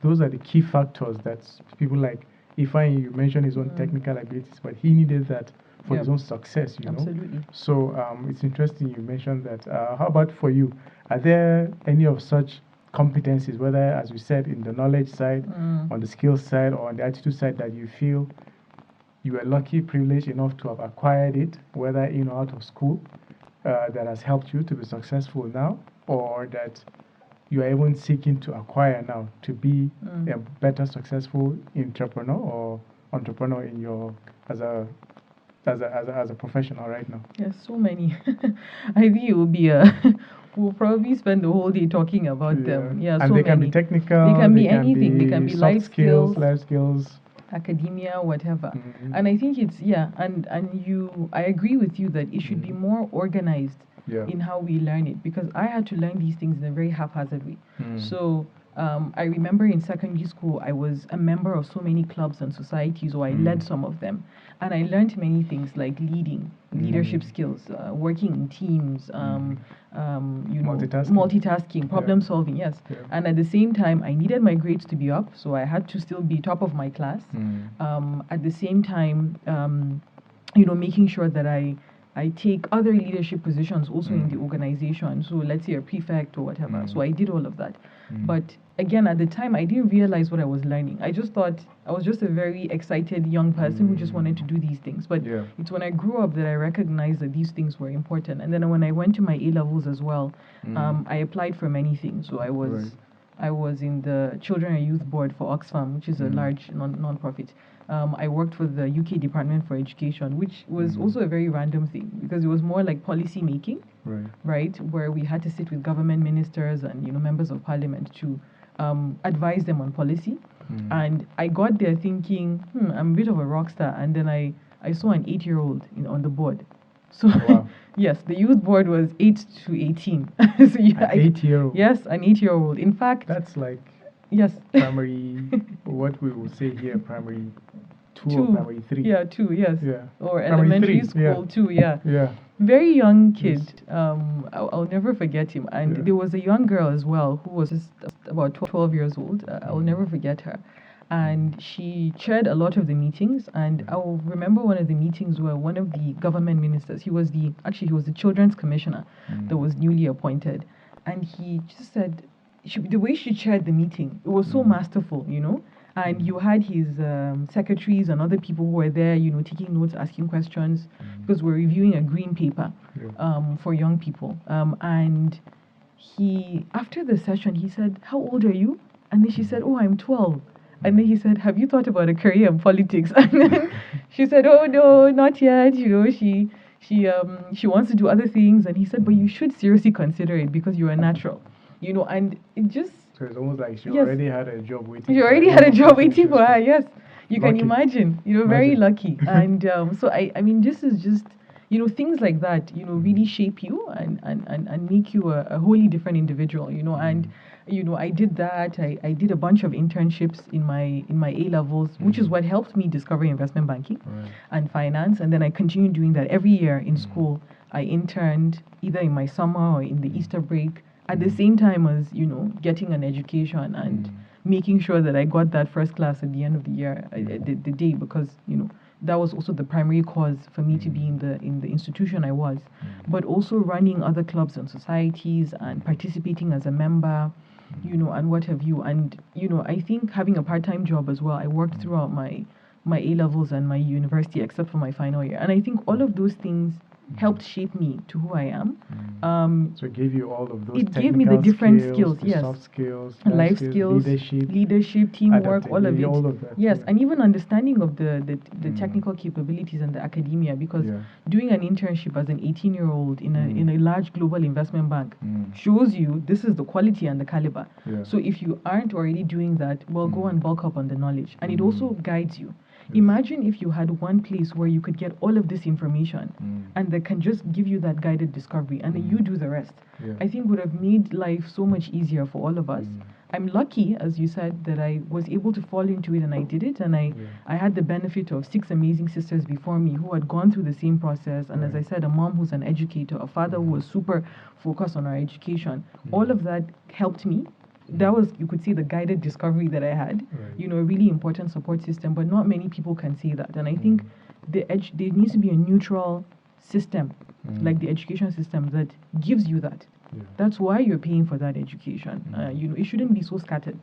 those are the key factors that people like Ifeanyi, you mentioned his own technical abilities, but he needed that for his own success, you know. So it's interesting you mentioned that. How about for you? Are there any of such competencies, whether, as we said, in the knowledge side, on the skills side, or on the attitude side, that you feel you were lucky, privileged enough to have acquired it, whether in or out of school, that has helped you to be successful now, or that you are even seeking to acquire now to be a better successful entrepreneur or entrepreneur in your as a professional right now? Yes, so many. I think it will be we'll probably spend the whole day talking about them. Yeah, and so they can many. be technical. They can be anything. They can be soft life skills, academia, whatever. And I think it's and I agree with you that it should be more organized in how we learn it, because I had to learn these things in a very haphazard way. So I remember in secondary school I was a member of so many clubs and societies, or I led some of them, and I learned many things like leadership skills, working in teams, you know, multitasking, problem solving, and at the same time I needed my grades to be up, so I had to still be top of my class. At the same time, you know, making sure that I take other leadership positions also in the organization. So let's say a prefect or whatever. So I did all of that. But again, at the time, I didn't realize what I was learning. I just thought I was just a very excited young person who just wanted to do these things. But it's when I grew up that I recognized that these things were important. And then when I went to my A-levels as well, I applied for many things. So I was in the Children and Youth Board for Oxfam, which is a large non-profit. I worked for the UK Department for Education, which was also a very random thing, because it was more like policy making, right? Where we had to sit with government ministers and, you know, members of parliament to advise them on policy. And I got there thinking, I'm a bit of a rock star. And then I saw an 8-year-old on the board. So yes, the youth board was 8 to 18. So an 8-year-old? Yes, an 8-year-old. In fact, that's like yes, primary, what we will say here, primary 2 or primary 3. Yeah, 2, yes. Yeah. Or Primary elementary 3, school 2, yeah. Yeah. Very young kid. I'll never forget him. And there was a young girl as well who was just about 12 years old. I'll never forget her. And she chaired a lot of the meetings. And I'll remember one of the meetings where one of the government ministers, he was the children's commissioner that was newly appointed. And he just said, the way she chaired the meeting, it was so masterful, you know. And you had his secretaries and other people who were there, you know, taking notes, asking questions, because we're reviewing a green paper for young people. And after the session, he said, "How old are you?" And then she said, "Oh, I'm 12. And then he said, "Have you thought about a career in politics?" And then she said, "Oh, no, not yet. You know, she wants to do other things." And he said, "But you should seriously consider it, because you're a natural." You know, and it just... So it's almost like she already had a job waiting. She already had a job waiting for her, yes. You can imagine, you know, very lucky. And so, I mean, this is just, you know, things like that, you know, really shape you and make you a wholly different individual, you know. And I did that. I did a bunch of internships in my A levels, which is what helped me discover investment banking and finance. And then I continued doing that every year in school. I interned either in my summer or in the Easter break at the same time as getting an education and making sure that I got that first class at the end of the year, the day, because that was also the primary cause for me to be in the institution I was, but also running other clubs and societies and participating as a member, and what have you. And I think having a part-time job as well. I worked throughout my A levels and my university, except for my final year, and I think all of those things helped shape me to who I am. So it gave you all of those. It gave me the different skills, the yes, soft skills, life skills, leadership, teamwork, all of it. All of that, yes, and even understanding of the technical capabilities and the academia, because doing an internship as an 18-year-old in a large global investment bank shows you this is the quality and the caliber. So if you aren't already doing that, well, go and bulk up on the knowledge, and it also guides you. Imagine if you had one place where you could get all of this information and that can just give you that guided discovery, and then you do the rest. I think would have made life so much easier for all of us. I'm lucky, as you said, that I was able to fall into it and I did it, and I had the benefit of 6 amazing sisters before me who had gone through the same process, and as I said, a mom who's an educator, a father who was super focused on our education. All of that helped me. That was, you could see, the guided discovery that I had, a really important support system, but not many people can say that. And I think there needs to be a neutral system, like the education system, that gives you that. That's why you're paying for that education. It shouldn't be so scattered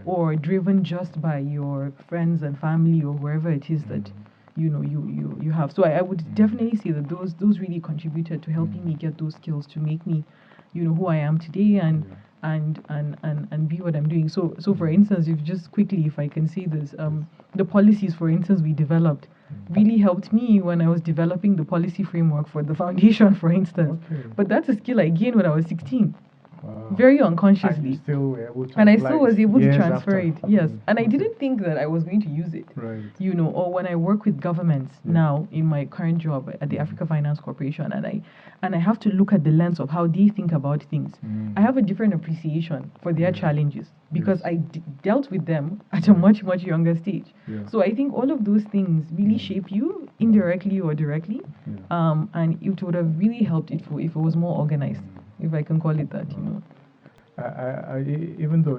or driven just by your friends and family or wherever it is that you have. So I would definitely say that those really contributed to helping me get those skills to make me, who I am today and be what I'm doing. So for instance, if I can say this, the policies, for instance, we developed really helped me when I was developing the policy framework for the foundation, for instance. But that's a skill I gained when I was 16. Very unconsciously. And you still were able to and I still was able to transfer after. it. Yes. And I didn't think that I was going to use it. Or when I work with governments now in my current job at the Africa Finance Corporation, and I have to look at the lens of how they think about things. I have a different appreciation for their challenges because I dealt with them at a much, much younger stage. So I think all of those things really shape you indirectly or directly. And it would have really helped if it was more organized, if I can call it that, Even though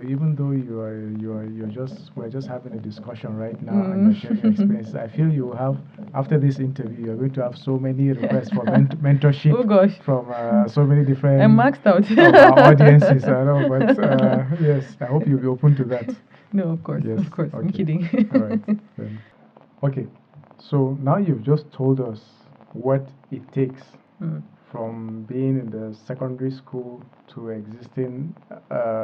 we're just having a discussion right now and you're sharing your experiences, I feel you have, after this interview, you're going to have so many requests for mentorship from so many different I'm maxed out. audiences. I know, but yes, I hope you'll be open to that. No, of course, yes. of course. Okay. I'm kidding. All right. Then. Okay, so now you've just told us what it takes from being in the secondary school to existing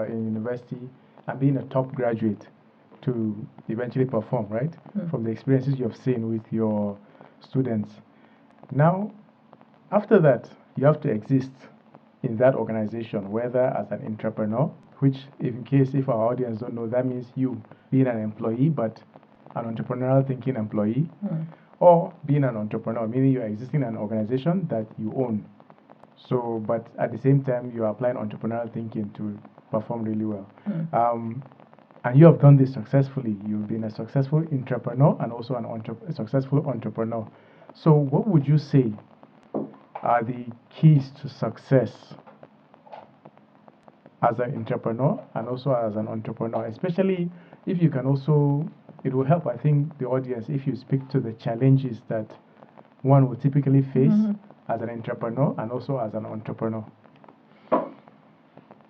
in university and being a top graduate to eventually perform, right? From the experiences you've seen with your students. Now, after that, you have to exist in that organization, whether as an entrepreneur, which if our audience don't know, that means you being an employee, but an entrepreneurial thinking employee, or being an entrepreneur, meaning you're existing in an organization that you own. So, but at the same time, you're applying entrepreneurial thinking to perform really well. And you have done this successfully. You've been a successful entrepreneur and also a successful entrepreneur. So what would you say are the keys to success as an entrepreneur and also as an entrepreneur? Especially if you can also, it will help, I think, the audience if you speak to the challenges that one would typically face as an entrepreneur and also as an entrepreneur.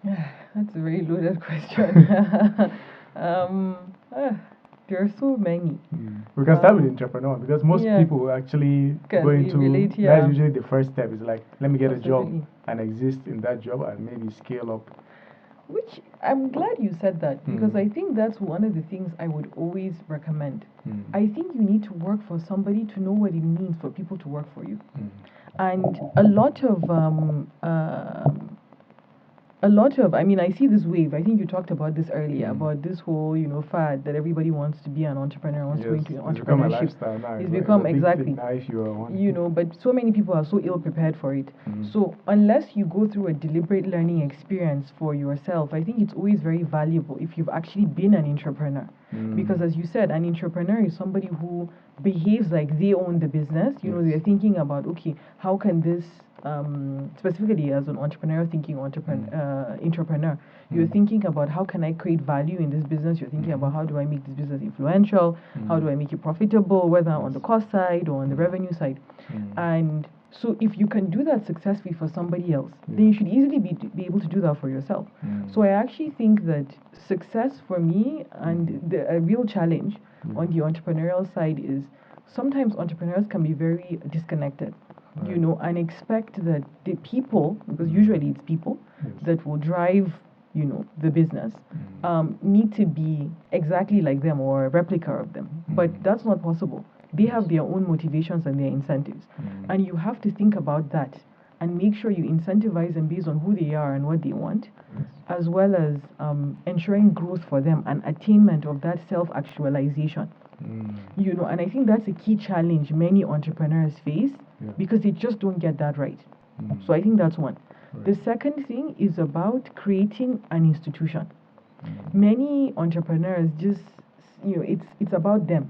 That's a very loaded question. There are so many. We can start with entrepreneur because most people actually go into that's usually the first step. Is like, let me get a job and exist in that job and maybe scale up. Which I'm glad you said that because I think that's one of the things I would always recommend. I think you need to work for somebody to know what it means for people to work for you. And a lot of a lot of, I mean, I see this wave. I think you talked about this earlier, about this whole, fad that everybody wants to be an entrepreneur, wants to go into It's become a entrepreneurship. lifestyle now. It's become a big exactly, thing now if you are one. but so many people are so ill prepared for it. So unless you go through a deliberate learning experience for yourself, I think it's always very valuable if you've actually been an entrepreneur. Because as you said, an entrepreneur is somebody who behaves like they own the business. They're thinking about, okay, how can this, specifically as an entrepreneurial thinking entrepreneur, you're thinking about how can I create value in this business. You're thinking about how do I make this business influential, how do I make it profitable, whether on the cost side or on the revenue side. And so if you can do that successfully for somebody else, then you should easily be able to do that for yourself. So I actually think that success for me and a real challenge on the entrepreneurial side is sometimes entrepreneurs can be very disconnected, and expect that the people, because usually it's people that will drive, the business, need to be exactly like them or a replica of them. But that's not possible. They have their own motivations and their incentives. And you have to think about that and make sure you incentivize them based on who they are and what they want, as well as ensuring growth for them and attainment of that self-actualization. And I think that's a key challenge many entrepreneurs face because they just don't get that right. So I think that's one. The second thing is about creating an institution. Many entrepreneurs just, it's about them.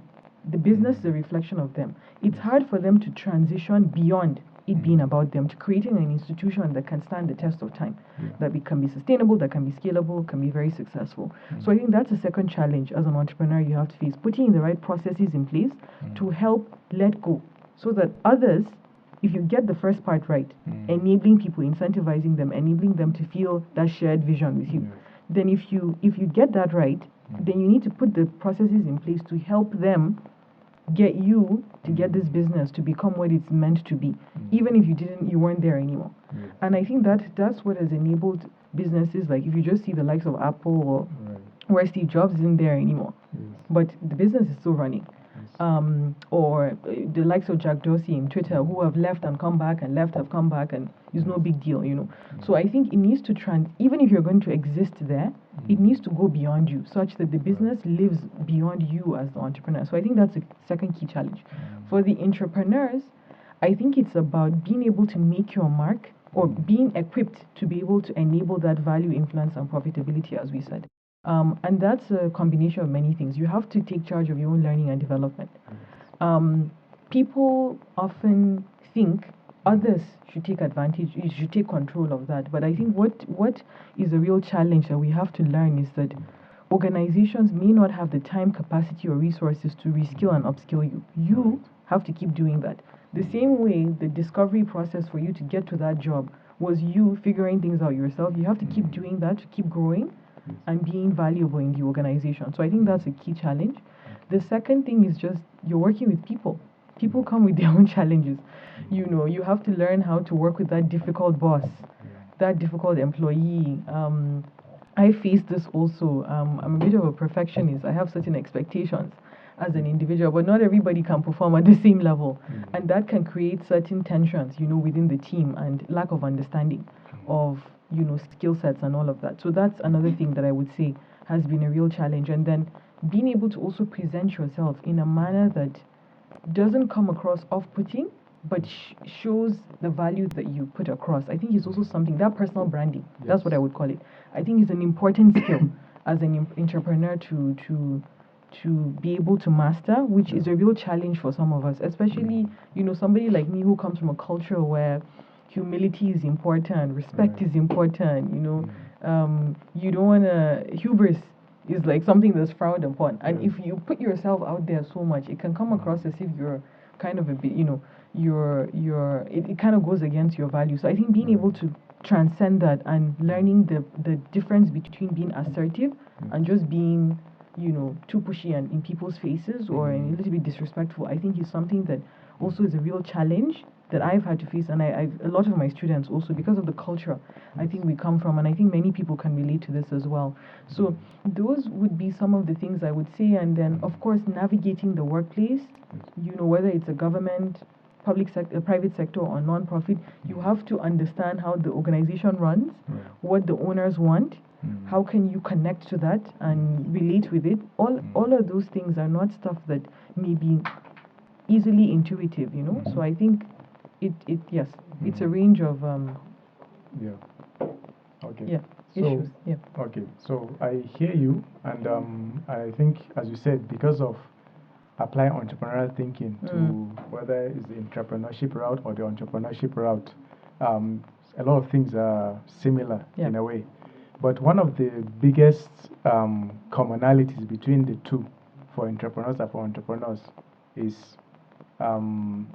The business is a reflection of them. It's hard for them to transition beyond it being about them to creating an institution that can stand the test of time, that can be sustainable, that can be scalable, can be very successful. So I think that's a second challenge as an entrepreneur you have to face, putting in the right processes in place to help let go so that others, if you get the first part right, enabling people, incentivizing them, enabling them to feel that shared vision with you, then if you get that right, then you need to put the processes in place to help them get you to get this business to become what it's meant to be, even if you weren't there anymore. And I think that's what has enabled businesses, like if you just see the likes of Apple or where Steve Jobs isn't there anymore, but the business is still running. Or the likes of Jack Dorsey in Twitter, who have left and come back and left have come back, and it's no big deal, So I think it needs to even if you're going to exist there, it needs to go beyond you, such that the business lives beyond you as the entrepreneur. So I think that's a second key challenge. For the entrepreneurs, I think it's about being able to make your mark or being equipped to be able to enable that value, influence, and profitability, as we said. And that's a combination of many things. You have to take charge of your own learning and development. People often think others should take advantage, you should take control of that. But I think what is a real challenge that we have to learn is that organizations may not have the time, capacity, or resources to reskill and upskill you. You have to keep doing that. The same way the discovery process for you to get to that job was you figuring things out yourself, you have to keep doing that to keep growing and being valuable in the organization. So I think that's a key challenge. The second thing is just you're working with people. People come with their own challenges. You have to learn how to work with that difficult boss, that difficult employee. I face this also. I'm a bit of a perfectionist. I have certain expectations as an individual, but not everybody can perform at the same level. And that can create certain tensions, within the team and lack of understanding of skill sets and all of that. So that's another thing that I would say has been a real challenge. And then being able to also present yourself in a manner that doesn't come across off-putting, but shows the value that you put across. I think it's also something, that personal branding, that's what I would call it. I think it's an important skill as an entrepreneur to be able to master, which is a real challenge for some of us, especially, somebody like me who comes from a culture where humility is important, respect is important, you don't want to, hubris is like something that's frowned upon. And if you put yourself out there so much, it can come across as if you're kind of a bit, it kind of goes against your values. So I think being able to transcend that and learning the difference between being assertive and just being, too pushy and in people's faces or a little bit disrespectful, I think is something that also is a real challenge that I've had to face, and a lot of my students also, because of the culture I think we come from, and I think many people can relate to this as well. So those would be some of the things I would say. And then of course navigating the workplace, whether it's a government private sector or non-profit, you have to understand how the organization runs, what the owners want, how can you connect to that and relate with it. All of those things are not stuff that may be easily intuitive, you know. So I think it's a range of issues. Okay, so I hear you, and I think, as you said, because of applying entrepreneurial thinking to whether it's the entrepreneurship route or the entrepreneurship route, a lot of things are similar in a way. But one of the biggest commonalities between the two for entrepreneurs and for entrepreneurs is, and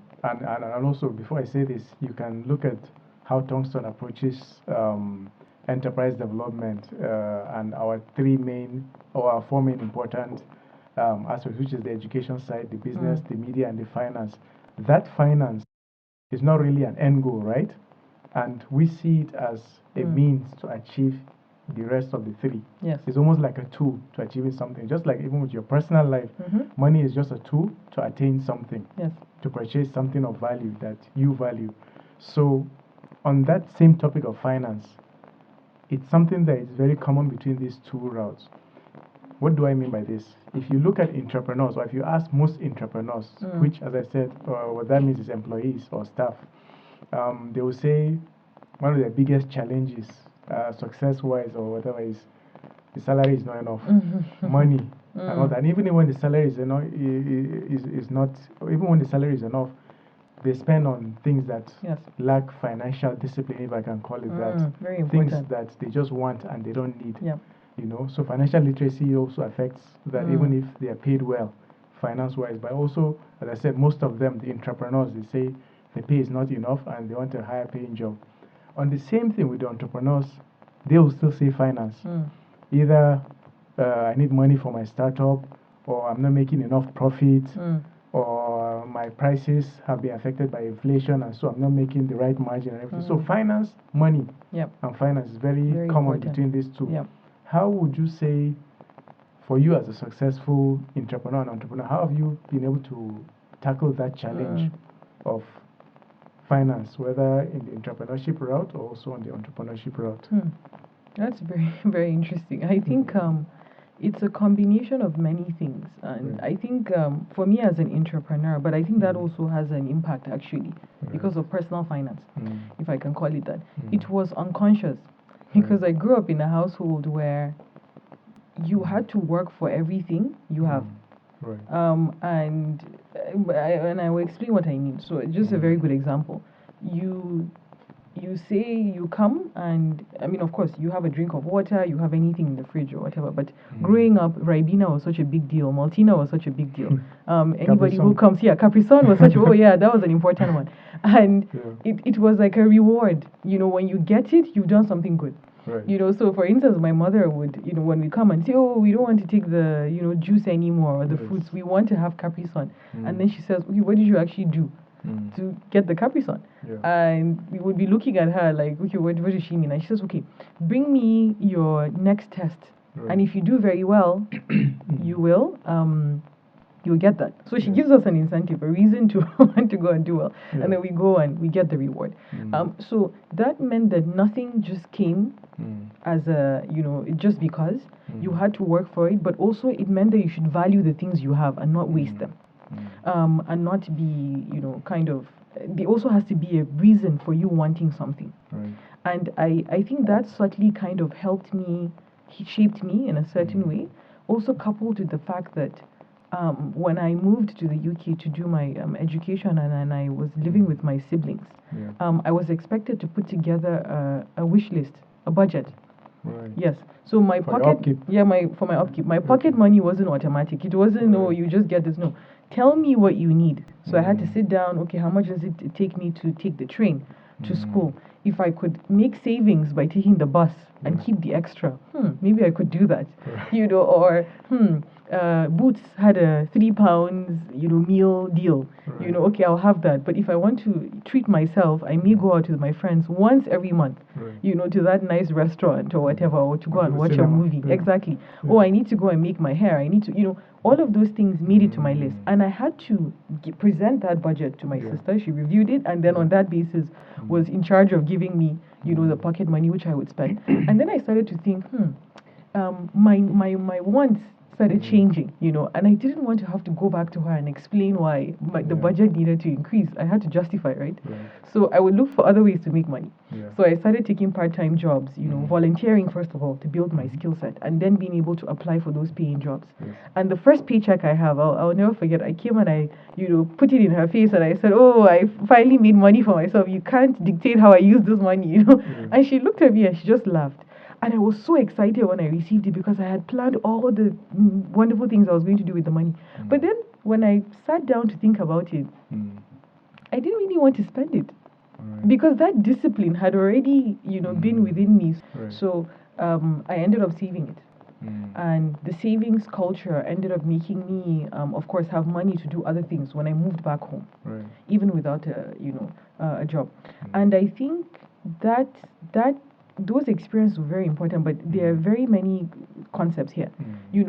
also before I say this, you can look at how Tongston approaches enterprise development and our four main important aspects, which is the education side, the business, the media, and the finance. That finance is not really an end goal, right? And we see it as a means to achieve the rest of the three. Yes. It's almost like a tool to achieving something. Just like even with your personal life, money is just a tool to attain something, to purchase something of value that you value. So on that same topic of finance, it's something that is very common between these two routes. What do I mean by this? If you look at entrepreneurs, or if you ask most entrepreneurs, which, as I said, what that means is employees or staff, they will say one of their biggest challenges, success-wise or whatever, is the salary is not enough, money, and all that. And even when the salary is enough, even when the salary is enough, they spend on things that lack financial discipline, if I can call it that. Very important. Things that they just want and they don't need. You know, so financial literacy also affects that, even if they are paid well, finance-wise. But also, as I said, most of them, the entrepreneurs, they say the pay is not enough and they want a higher paying job. On the same thing with the entrepreneurs, they will still say finance. Either I need money for my startup, or I'm not making enough profit, or my prices have been affected by inflation, and so I'm not making the right margin and everything. So finance, money, and finance is very common important between these two. How would you say, for you as a successful entrepreneur and entrepreneur, how have you been able to tackle that challenge of finance, whether in the entrepreneurship route or also on the entrepreneurship route? That's very, very interesting. I think it's a combination of many things. And I think for me as an entrepreneur, but I think that also has an impact actually because of personal finance, if I can call it that. It was unconscious because I grew up in a household where you had to work for everything you have. And I will explain what I mean. So just a very good example. You say you come and, I mean, of course, you have a drink of water, you have anything in the fridge or whatever, but growing up, Ribena was such a big deal, Maltina was such a big deal. Anybody who comes here, Capri-Sun was such, that was an important one. And it was like a reward. You know, when you get it, you've done something good. You know, so for instance, my mother would, you know, when we come and say, we don't want to take the, you know, juice anymore or the fruits, we want to have Capri-Sun. And then she says, okay, what did you actually do to get the Capri-Sun? And we would be looking at her like, okay, what does she mean? And she says, okay, bring me your next test. And if you do very well, you'll get that. So she gives us an incentive, a reason to want to go and do well. And then we go and we get the reward. So that meant that nothing just came as a, you know, just because you had to work for it, but also it meant that you should value the things you have and not waste them. And not be, you know, kind of, there also has to be a reason for you wanting something. And I think that certainly kind of helped me, shaped me in a certain way, also coupled with the fact that when I moved to the UK to do my education and I was living with my siblings, I was expected to put together a wish list, a budget. Yes. So my for pocket, for my upkeep, my pocket money wasn't automatic. It wasn't, you just get this. No, tell me what you need. So I had to sit down. Okay, how much does it take me to take the train to school? If I could make savings by taking the bus and keep the extra, maybe I could do that. You know, or Boots had a £3, meal deal. Right. Okay, I'll have that. But if I want to treat myself, I may go out with my friends once every month. Right. To that nice restaurant or whatever, or to go Or to and the watch a cinema. movie. Yeah. Exactly. Yeah. Oh, I need to go and make my hair. I need to, all of those things made it to my list. And I had to present that budget to my Yeah. sister. She reviewed it, and then on that basis was in charge of giving me, the pocket money which I would spend. And then I started to think, my wants started changing, and I didn't want to have to go back to her and explain why the budget needed to increase. I had to justify, right? So I would look for other ways to make money. So I started taking part-time jobs, volunteering first of all to build my skill set, and then being able to apply for those paying jobs. And the first paycheck I have, I'll never forget. I came and I, put it in her face, and I said, "Oh, I finally made money for myself. You can't dictate how I use this money." And she looked at me and she just laughed. And I was so excited when I received it because I had planned all the wonderful things I was going to do with the money. But then when I sat down to think about it, I didn't really want to spend it because that discipline had already, been within me. So I ended up saving it. And the savings culture ended up making me, of course, have money to do other things when I moved back home, even without a job. And I think that those experiences were very important, but there are very many concepts here,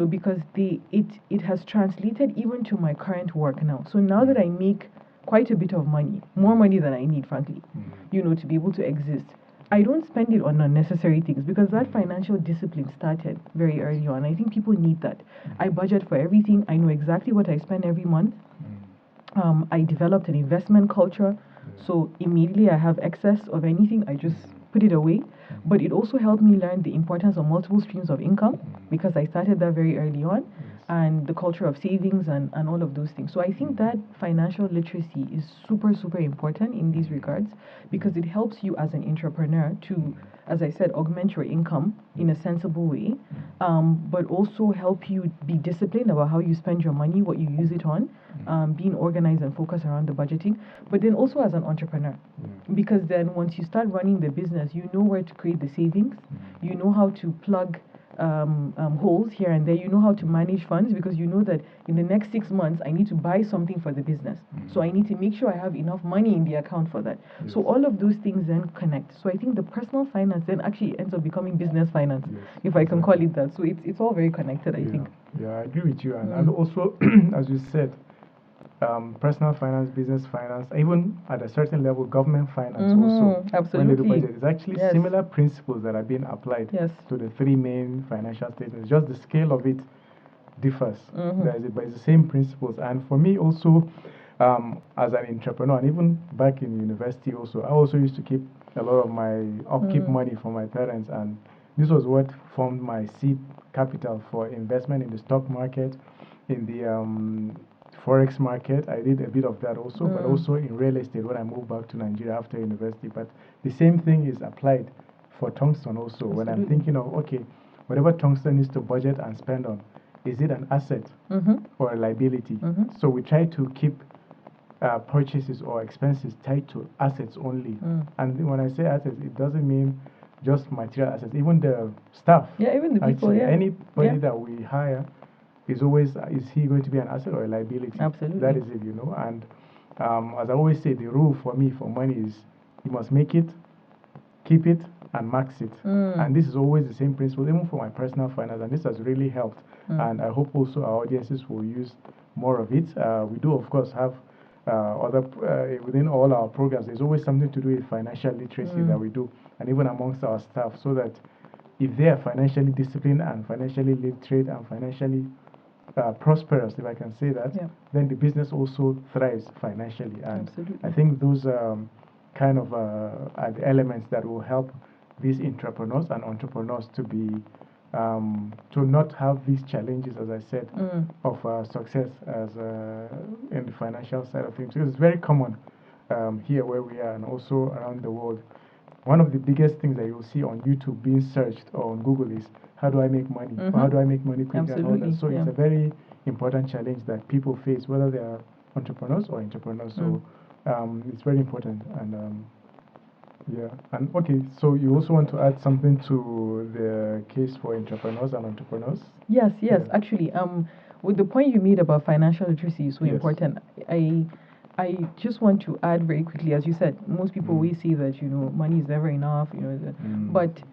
because it has translated even to my current work now. So now that I make quite a bit of money, more money than I need, frankly, to be able to exist, I don't spend it on unnecessary things because that financial discipline started very early on. I think people need that. I budget for everything. I know exactly what I spend every month. I developed an investment culture, so immediately I have excess of anything, I just put it away. But it also helped me learn the importance of multiple streams of income because I started that very early on, and the culture of savings and all of those things. So I think that financial literacy is super, super important in these regards because it helps you as an entrepreneur to, as I said, augment your income in a sensible way, but also help you be disciplined about how you spend your money, what you use it on, being organized and focused around the budgeting, but then also as an entrepreneur. Because then once you start running the business, you know where to create the savings, you know how to plug holes here and there, you know how to manage funds because you know that in the next 6 months I need to buy something for the business. So I need to make sure I have enough money in the account for that. So all of those things then connect. So I think the personal finance then actually ends up becoming business finance, if I can call it that. So it's all very connected, I think. Yeah, I agree with you. And also, as you said, personal finance, business finance, even at a certain level, government finance also. Absolutely. When they do budget, it's actually similar principles that are being applied to the three main financial statements. Just the scale of it differs. But it's the same principles. And for me also, as an entrepreneur, and even back in university also, I also used to keep a lot of my upkeep money for my parents, and this was what formed my seed capital for investment in the stock market, in the forex market. I did a bit of that also, but also in real estate when I moved back to Nigeria after university. But the same thing is applied for Tongston also. When I'm thinking of, okay, whatever Tongston needs to budget and spend on, is it an asset or a liability? So we try to keep purchases or expenses tied to assets only. And when I say assets, it doesn't mean just material assets, even the staff. Yeah, even the people, Anybody that we hire is he going to be an asset or a liability? Absolutely. That is it, And as I always say, the rule for me for money is you must make it, keep it, and max it. And this is always the same principle, even for my personal finance, and this has really helped. And I hope also our audiences will use more of it. We do, of course, have within all our programs, there's always something to do with financial literacy that we do, and even amongst our staff, so that if they are financially disciplined and financially literate and financially prosperous, if I can say that, then the business also thrives financially. And I think those kind of are the elements that will help these entrepreneurs and entrepreneurs to be to not have these challenges, as I said, of success as in the financial side of things. Because it's very common here where we are and also around the world. One of the biggest things that you'll see on YouTube being searched or on Google is how do I make money? Or how do I make money quickly? And all that. So it's a very important challenge that people face, whether they are entrepreneurs or entrepreneurs. So it's very important. And and okay, so you also want to add something to the case for entrepreneurs and entrepreneurs? Yes. Actually, with the point you made about financial literacy is so Yes. important. I just want to add very quickly, as you said, most people always say that money is never enough, but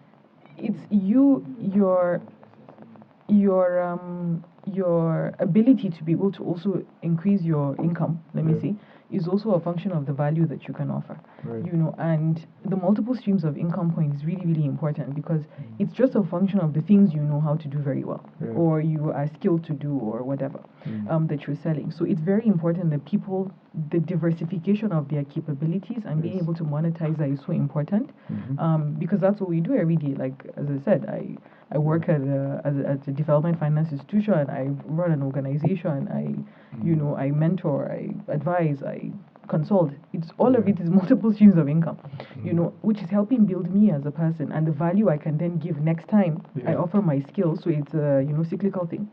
it's your ability to be able to also increase your income, let me say, is also a function of the value that you can offer. Right. And the multiple streams of income point is really, really important because it's just a function of the things you know how to do very well, or you are skilled to do, or whatever that you're selling. So it's very important that people, the diversification of their capabilities and being able to monetize that is so important, because that's what we do every day. Like, as I said, I work at a development finance institution. I run an organization. I mentor. I advise. I consult. It's all of it is multiple streams of income, which is helping build me as a person and the value I can then give next time I offer my skills. So it's a cyclical thing,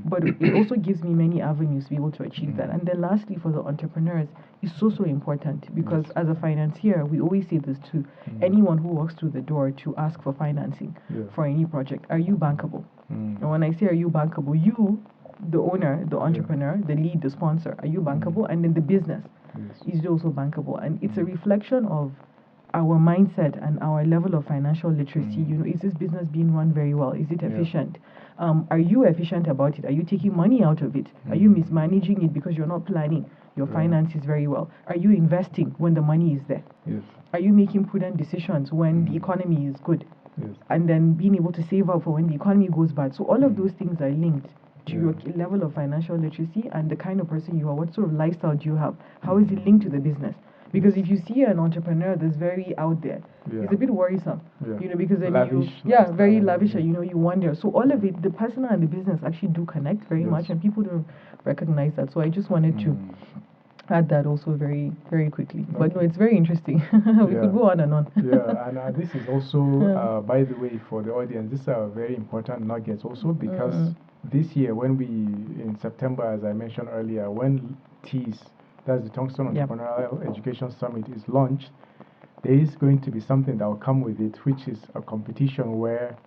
but it also gives me many avenues to be able to achieve that. And then lastly, for the entrepreneurs, it's so important because as a financier, we always say this to anyone who walks through the door to ask for financing for any project. Are you bankable? And when I say are you bankable, you, the owner, the entrepreneur, the lead, the sponsor, are you bankable? And then the business is also bankable. And it's a reflection of our mindset and our level of financial literacy. Is this business being run very well? Is it efficient? Are you efficient about it? Are you taking money out of it? Are you mismanaging it because you're not planning your finances very well? Are you investing when the money is there? Are you making prudent decisions when the economy is good? And then being able to save up for when the economy goes bad. So all of those things are linked to your level of financial literacy and the kind of person you are. What sort of lifestyle do you have? How is it linked to the business? Because if you see an entrepreneur that's very out there, it's a bit worrisome, because then lavish, very lavish, and you wonder. So all of it, the personal and the business actually do connect very much, and people don't recognize that. So I just wanted to add that also very, very quickly. But no, it's very interesting. We could go on and on. And this is also, by the way, for the audience, these are very important nuggets also because this year, in September, as I mentioned earlier, when TEAS, that's the Tongston Entrepreneurial Education Summit, is launched, there is going to be something that will come with it, which is a competition where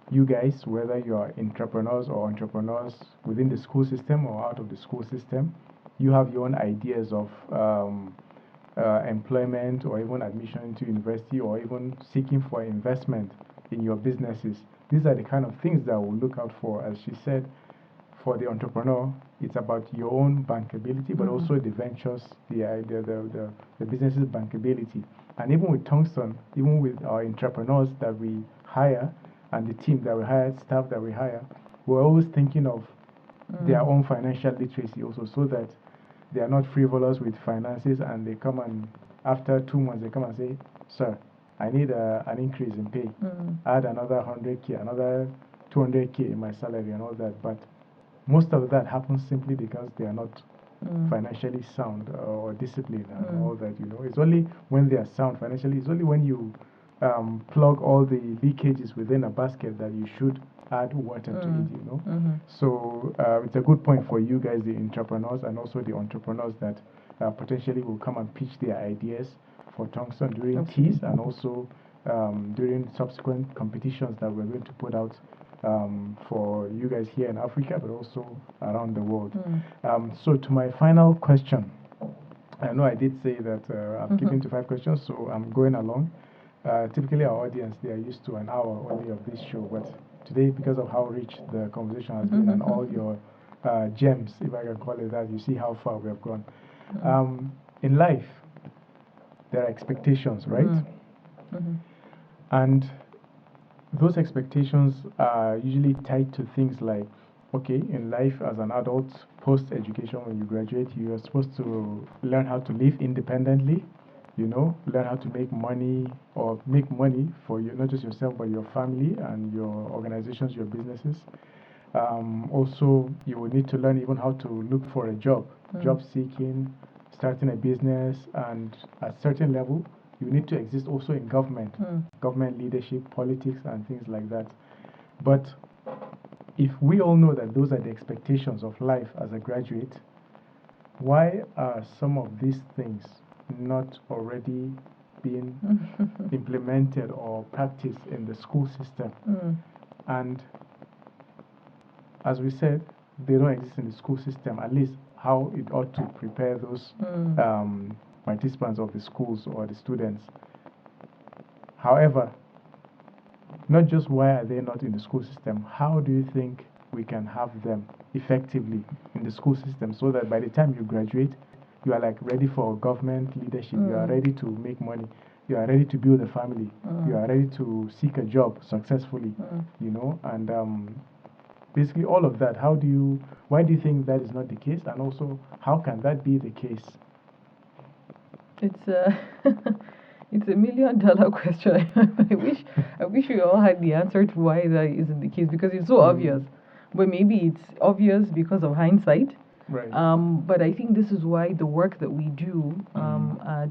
you guys, whether you are entrepreneurs or entrepreneurs within the school system or out of the school system, you have your own ideas of employment or even admission into university or even seeking for investment in your businesses. These are the kind of things that we'll look out for. As she said, for the entrepreneur, it's about your own bankability, but also the ventures, the business's bankability. And even with Tongston, even with our entrepreneurs that we hire and the team that we hire, staff that we hire, we're always thinking of their own financial literacy also, so that they are not frivolous with finances and they come and after 2 months they come and say, sir, I need an increase in pay. Add another 100K, another 200K in my salary and all that. But most of that happens simply because they are not financially sound or disciplined and all that, It's only when they are sound financially, it's only when you plug all the leakages within a basket that you should add water to it, So it's a good point for you guys, the entrepreneurs, and also the entrepreneurs that potentially will come and pitch their ideas for Tongston during TEAS and also during subsequent competitions that we're going to put out for you guys here in Africa, but also around the world. So to my final question, I know I did say that I'm keeping to 5 questions, so I'm going along. Typically our audience, they are used to an hour only of this show, but today, because of how rich the conversation has been and all your gems, if I can call it that, you see how far we have gone. In life, there are expectations, right? And those expectations are usually tied to things like, okay, in life as an adult, post-education, when you graduate, you are supposed to learn how to live independently, learn how to make money or make money for you, not just yourself, but your family and your organizations, your businesses. Also, you will need to learn even how to look for a job seeking, starting a business, and at a certain level, you need to exist also in government leadership, politics, and things like that. But if we all know that those are the expectations of life as a graduate, why are some of these things not already being implemented or practiced in the school system? And as we said, they don't exist in the school system, at least how it ought to prepare those participants of the schools or the students. However, not just why are they not in the school system, how do you think we can have them effectively in the school system so that by the time you graduate, you are like ready for government leadership, you are ready to make money, you are ready to build a family, you are ready to seek a job successfully, you know, and basically all of that. Why do you think that is not the case, and also how can that be the case? It's a it's $1 million question. I wish we all had the answer to why that isn't the case, because it's so obvious. But maybe it's obvious because of hindsight. Right. But I think this is why the work that we do at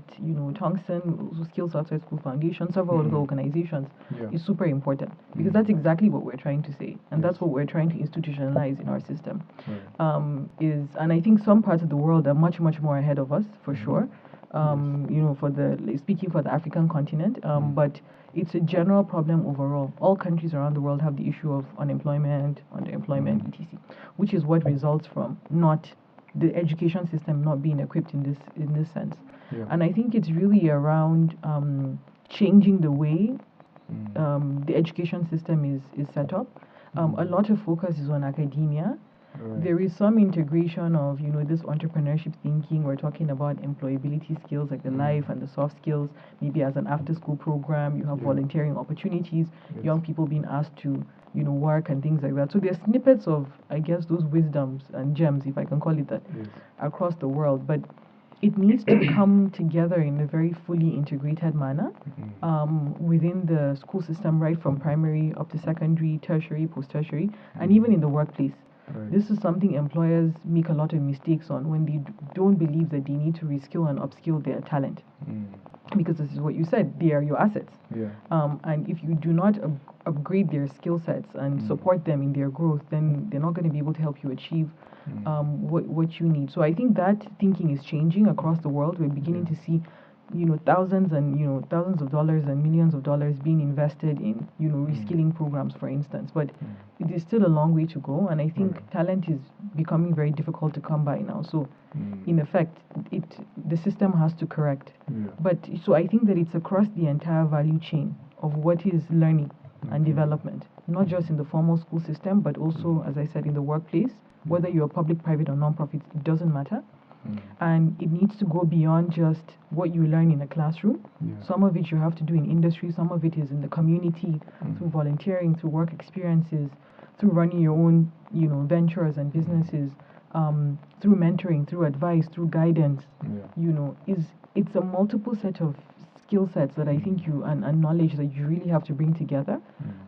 Tongston Skills Outside School Foundation, several other organizations, is super important, because that's exactly what we're trying to say, and that's what we're trying to institutionalize in our system. And I think some parts of the world are much more ahead of us, for sure. Speaking for the African continent, but it's a general problem overall. All countries around the world have the issue of unemployment, underemployment, etc., which is what results from not the education system not being equipped in this sense. And I think it's really around changing the way the education system is set up. A lot of focus is on academia. There is some integration of, this entrepreneurship thinking. We're talking about employability skills, like the life and the soft skills. Maybe as an after-school program, you have volunteering opportunities, young people being asked to, work and things like that. So there's snippets of, I guess, those wisdoms and gems, if I can call it that, across the world. But it needs to come together in a very fully integrated manner within the school system, right from primary up to secondary, tertiary, post-tertiary, and even in the workplace. This is something employers make a lot of mistakes on when they don't believe that they need to reskill and upskill their talent. Because this is what you said, they are your assets. And if you do not upgrade their skill sets and support them in their growth, then they're not going to be able to help you achieve what you need. So I think that thinking is changing across the world. We're beginning to see thousands of dollars and millions of dollars being invested in, reskilling programs, for instance. But it is still a long way to go, and I think talent is becoming very difficult to come by now. So, in effect, the system has to correct. But so I think that it's across the entire value chain of what is learning and development, not just in the formal school system, but also, as I said, in the workplace. Whether you're public, private, or non-profit, it doesn't matter. And it needs to go beyond just what you learn in a classroom. Some of it you have to do in industry, some of it is in the community, through volunteering, through work experiences, through running your own, ventures and businesses, through mentoring, through advice, through guidance. It's a multiple set of skill sets that I think and knowledge that you really have to bring together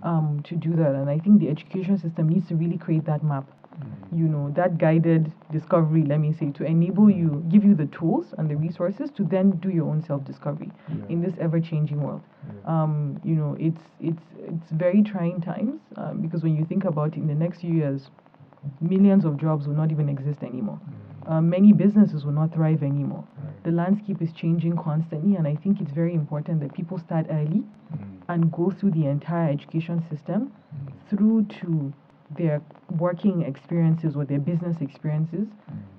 to do that. And I think the education system needs to really create that map. That guided discovery, let me say, to enable you, give you the tools and the resources to then do your own self-discovery in this ever-changing world. It's very trying times because when you think about it, in the next few years, millions of jobs will not even exist anymore. Many businesses will not thrive anymore. The landscape is changing constantly, and I think it's very important that people start early and go through the entire education system through to their working experiences or their business experiences,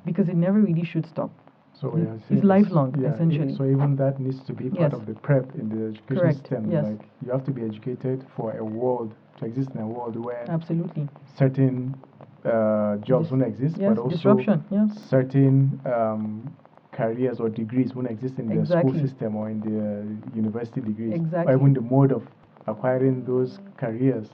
because it never really should stop. So it's lifelong, essentially. So even that needs to be part of the prep in the education system. Yes. Like you have to be educated for a world to exist in a world where certain jobs won't exist, but also certain careers or degrees won't exist in the school system or in the university degrees. Or even the mode of acquiring those careers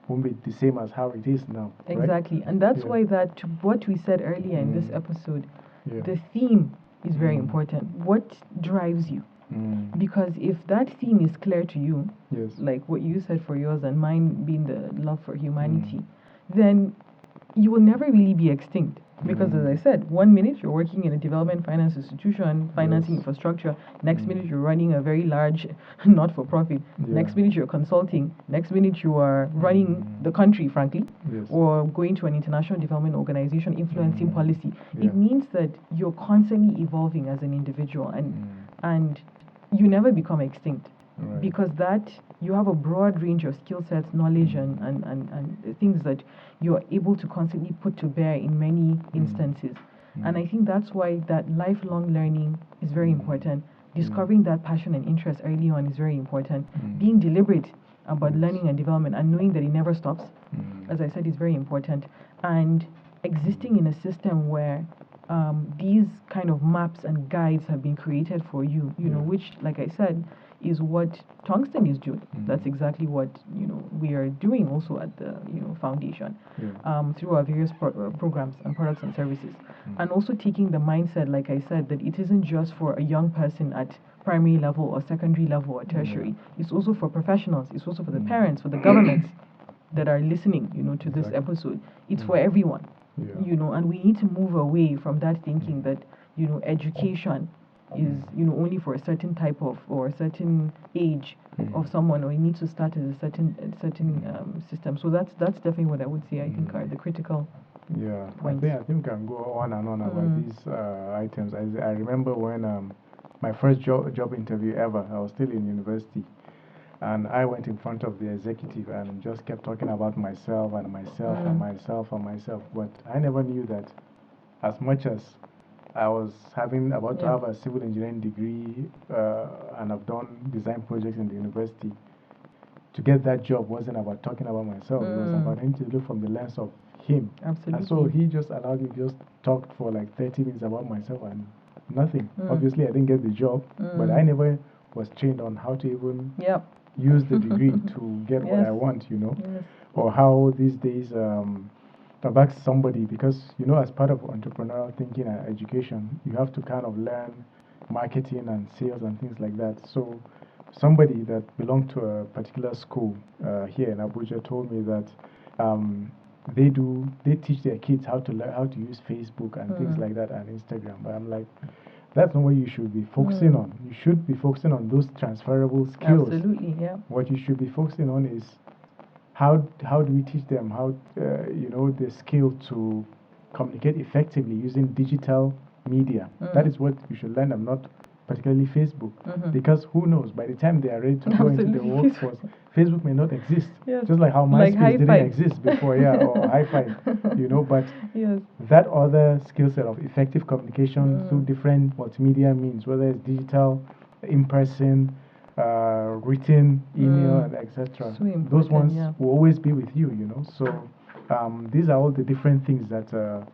won't be the same as how it is now. Exactly. And that's why that, to what we said earlier in this episode, the theme is very important. What drives you? Because if that theme is clear to you, like what you said for yours and mine being the love for humanity, then you will never really be extinct. Because as I said, 1 minute you're working in a development finance institution, financing infrastructure. Next minute you're running a very large not-for-profit. Next minute you're consulting. Next minute you are running the country, frankly, or going to an international development organization, influencing policy. It means that you're constantly evolving as an individual, and you never become extinct. Right. because that you have a broad range of skill sets, knowledge, and things that you're able to constantly put to bear in many instances. And I think that's why that lifelong learning is very important. Discovering that passion and interest early on is very important. Being deliberate about learning and development and knowing that it never stops, as I said, is very important. And existing in a system where these kind of maps and guides have been created for you, you know, which, like I said, is what Tongston is doing. That's exactly what, you know, we are doing also at the, you know, foundation, through our various programs and products and services. And also taking the mindset, like I said, that it isn't just for a young person at primary level or secondary level or tertiary. It's also for professionals. It's also for the parents, for the governments that are listening, you know, to this episode. It's for everyone, you know, and we need to move away from that thinking that, you know, education is, you know, only for a certain type of or a certain age of someone, or you need to start at a certain system. So that's definitely what I would say. I think are the critical. Yeah, points. I think I can go on and on about these items. I remember when my first job interview ever, I was still in university, and I went in front of the executive and just kept talking about myself and myself and myself and myself. But I never knew that as much as I was about to have a civil engineering degree and I've done design projects in the university, to get that job wasn't about talking about myself. It was about him to look from the lens of him. Absolutely. And so he just allowed me to just talk for like 30 minutes about myself and nothing. Obviously, I didn't get the job, but I never was trained on how to even use the degree to get what I want, you know, or how these days back somebody, because, you know, as part of entrepreneurial thinking and education, you have to kind of learn marketing and sales and things like that. So somebody that belonged to a particular school here in Abuja told me that they teach their kids how to learn how to use Facebook and things like that and Instagram. But I'm like, that's not what you should be focusing on. You should be focusing on those transferable skills. Absolutely, yeah. What you should be focusing on is how do we teach them how you know, the skill to communicate effectively using digital media. That is what you should learn them, not particularly Facebook, because who knows, by the time they are ready to go into the workforce, Facebook may not exist. Just like how MySpace didn't exist before, or Hi-Fi, you know. But that other skill set of effective communication through different multimedia means, whether it's digital, in person, written, email, and etc. Those ones will always be with you, you know. So these are all the different things that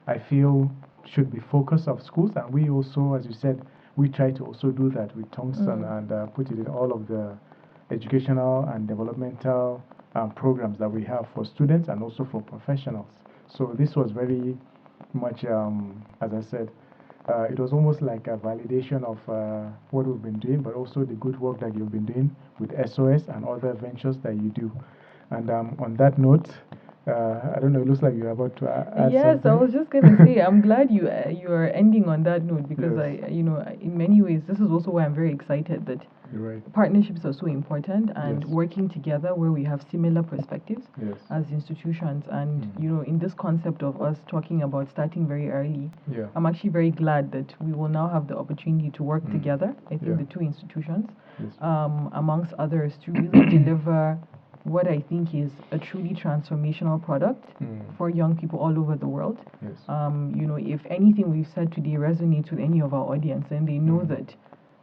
I feel should be focus of schools, and we also, as you said, we try to also do that with Tongston and put it in all of the educational and developmental programs that we have for students and also for professionals. So this was very much, as I said, it was almost like a validation of what we've been doing, but also the good work that you've been doing with SOS and other ventures that you do. And on that note, I don't know, it looks like you're about to add something. I was just going to say, I'm glad you are ending on that note, because you know, in many ways, this is also why I'm very excited that partnerships are so important, and working together where we have similar perspectives as institutions. And you know, in this concept of us talking about starting very early, I'm actually very glad that we will now have the opportunity to work together, I think the two institutions, amongst others, to really deliver what I think is a truly transformational product for young people all over the world. You know, if anything we've said today resonates with any of our audience, and they know that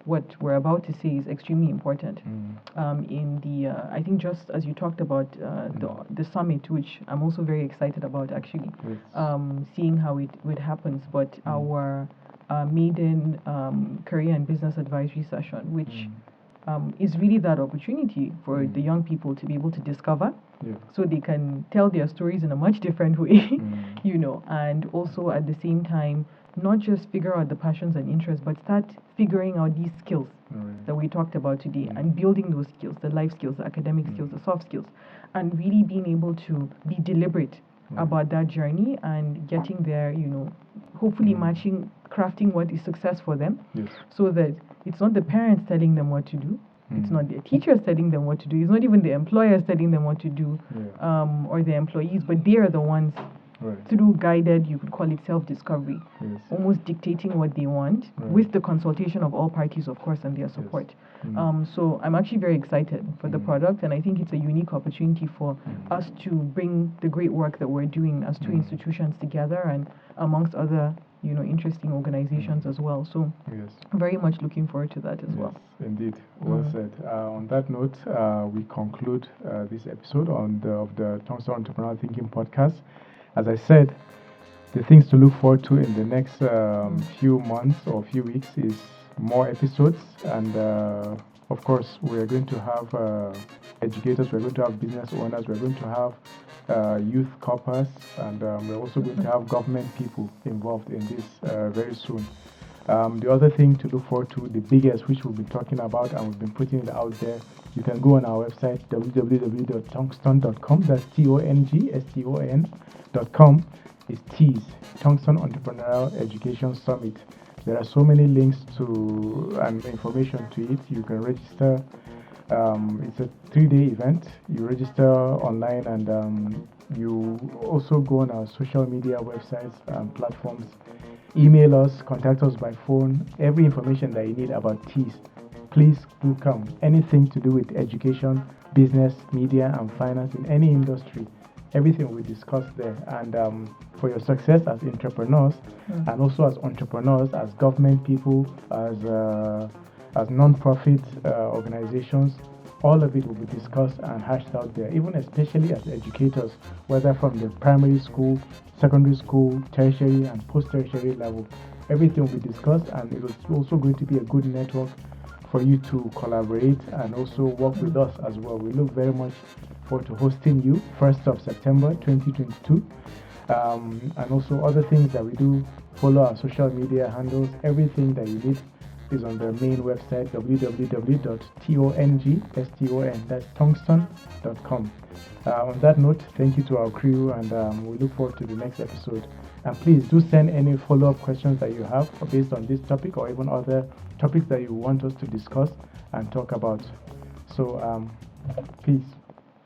what we're about to say is extremely important. In the, I think just as you talked about the summit, which I'm also very excited about actually, seeing how it happens, but our maiden career and business advisory session, which is really that opportunity for the young people to be able to discover, so they can tell their stories in a much different way, you know, and also at the same time, not just figure out the passions and interests, but start figuring out these skills that we talked about today, and building those skills, the life skills, the academic skills, the soft skills, and really being able to be deliberate about that journey and getting there, you know, hopefully crafting what is success for them, so that it's not the parents telling them what to do, it's not the teachers telling them what to do, it's not even the employers telling them what to do, or the employees, but they are the ones through guided, you could call it self-discovery, Yes. almost dictating what they want with the consultation of all parties, of course, and their support. So I'm actually very excited for the product, and I think it's a unique opportunity for us to bring the great work that we're doing as two institutions together, and amongst other interesting organizations as well. So I'm very much looking forward to that as well. Indeed, well said. On that note, we conclude this episode of the Tongston Entrepreneurial Thinking podcast. As I said, the things to look forward to in the next few months or few weeks is more episodes, and of course we are going to have educators, we're going to have business owners, we're going to have youth corpers, and we're also going to have government people involved in this very soon. The other thing to look forward to, the biggest, which we'll be talking about and we've been putting it out there, you can go on our website www.tongston.com. That's TONGSTON.com. It's TEAS, Tongston Entrepreneurial Education Summit. There are so many links to and information to it. You can register. It's a 3-day event. You register online, and you also go on our social media websites and platforms. Email us, contact us by phone. Every information that you need about TEAS, please do come. Anything to do with education, business, media, and finance in any industry, everything we discuss there. And for your success as entrepreneurs, and also as entrepreneurs, as government people, as non-profit organizations, all of it will be discussed and hashed out there, even especially as educators, whether from the primary school, secondary school, tertiary, and post-tertiary level. Everything will be discussed, and it is also going to be a good network for you to collaborate and also work with us as well. We look very much forward to hosting you 1st of September 2022. And also other things that we do, follow our social media handles. Everything that you need is on the main website, www.tongston.com. On that note, thank you to our crew, and we look forward to the next episode. And please do send any follow-up questions that you have based on this topic, or even other topics that you want us to discuss and talk about. So, peace.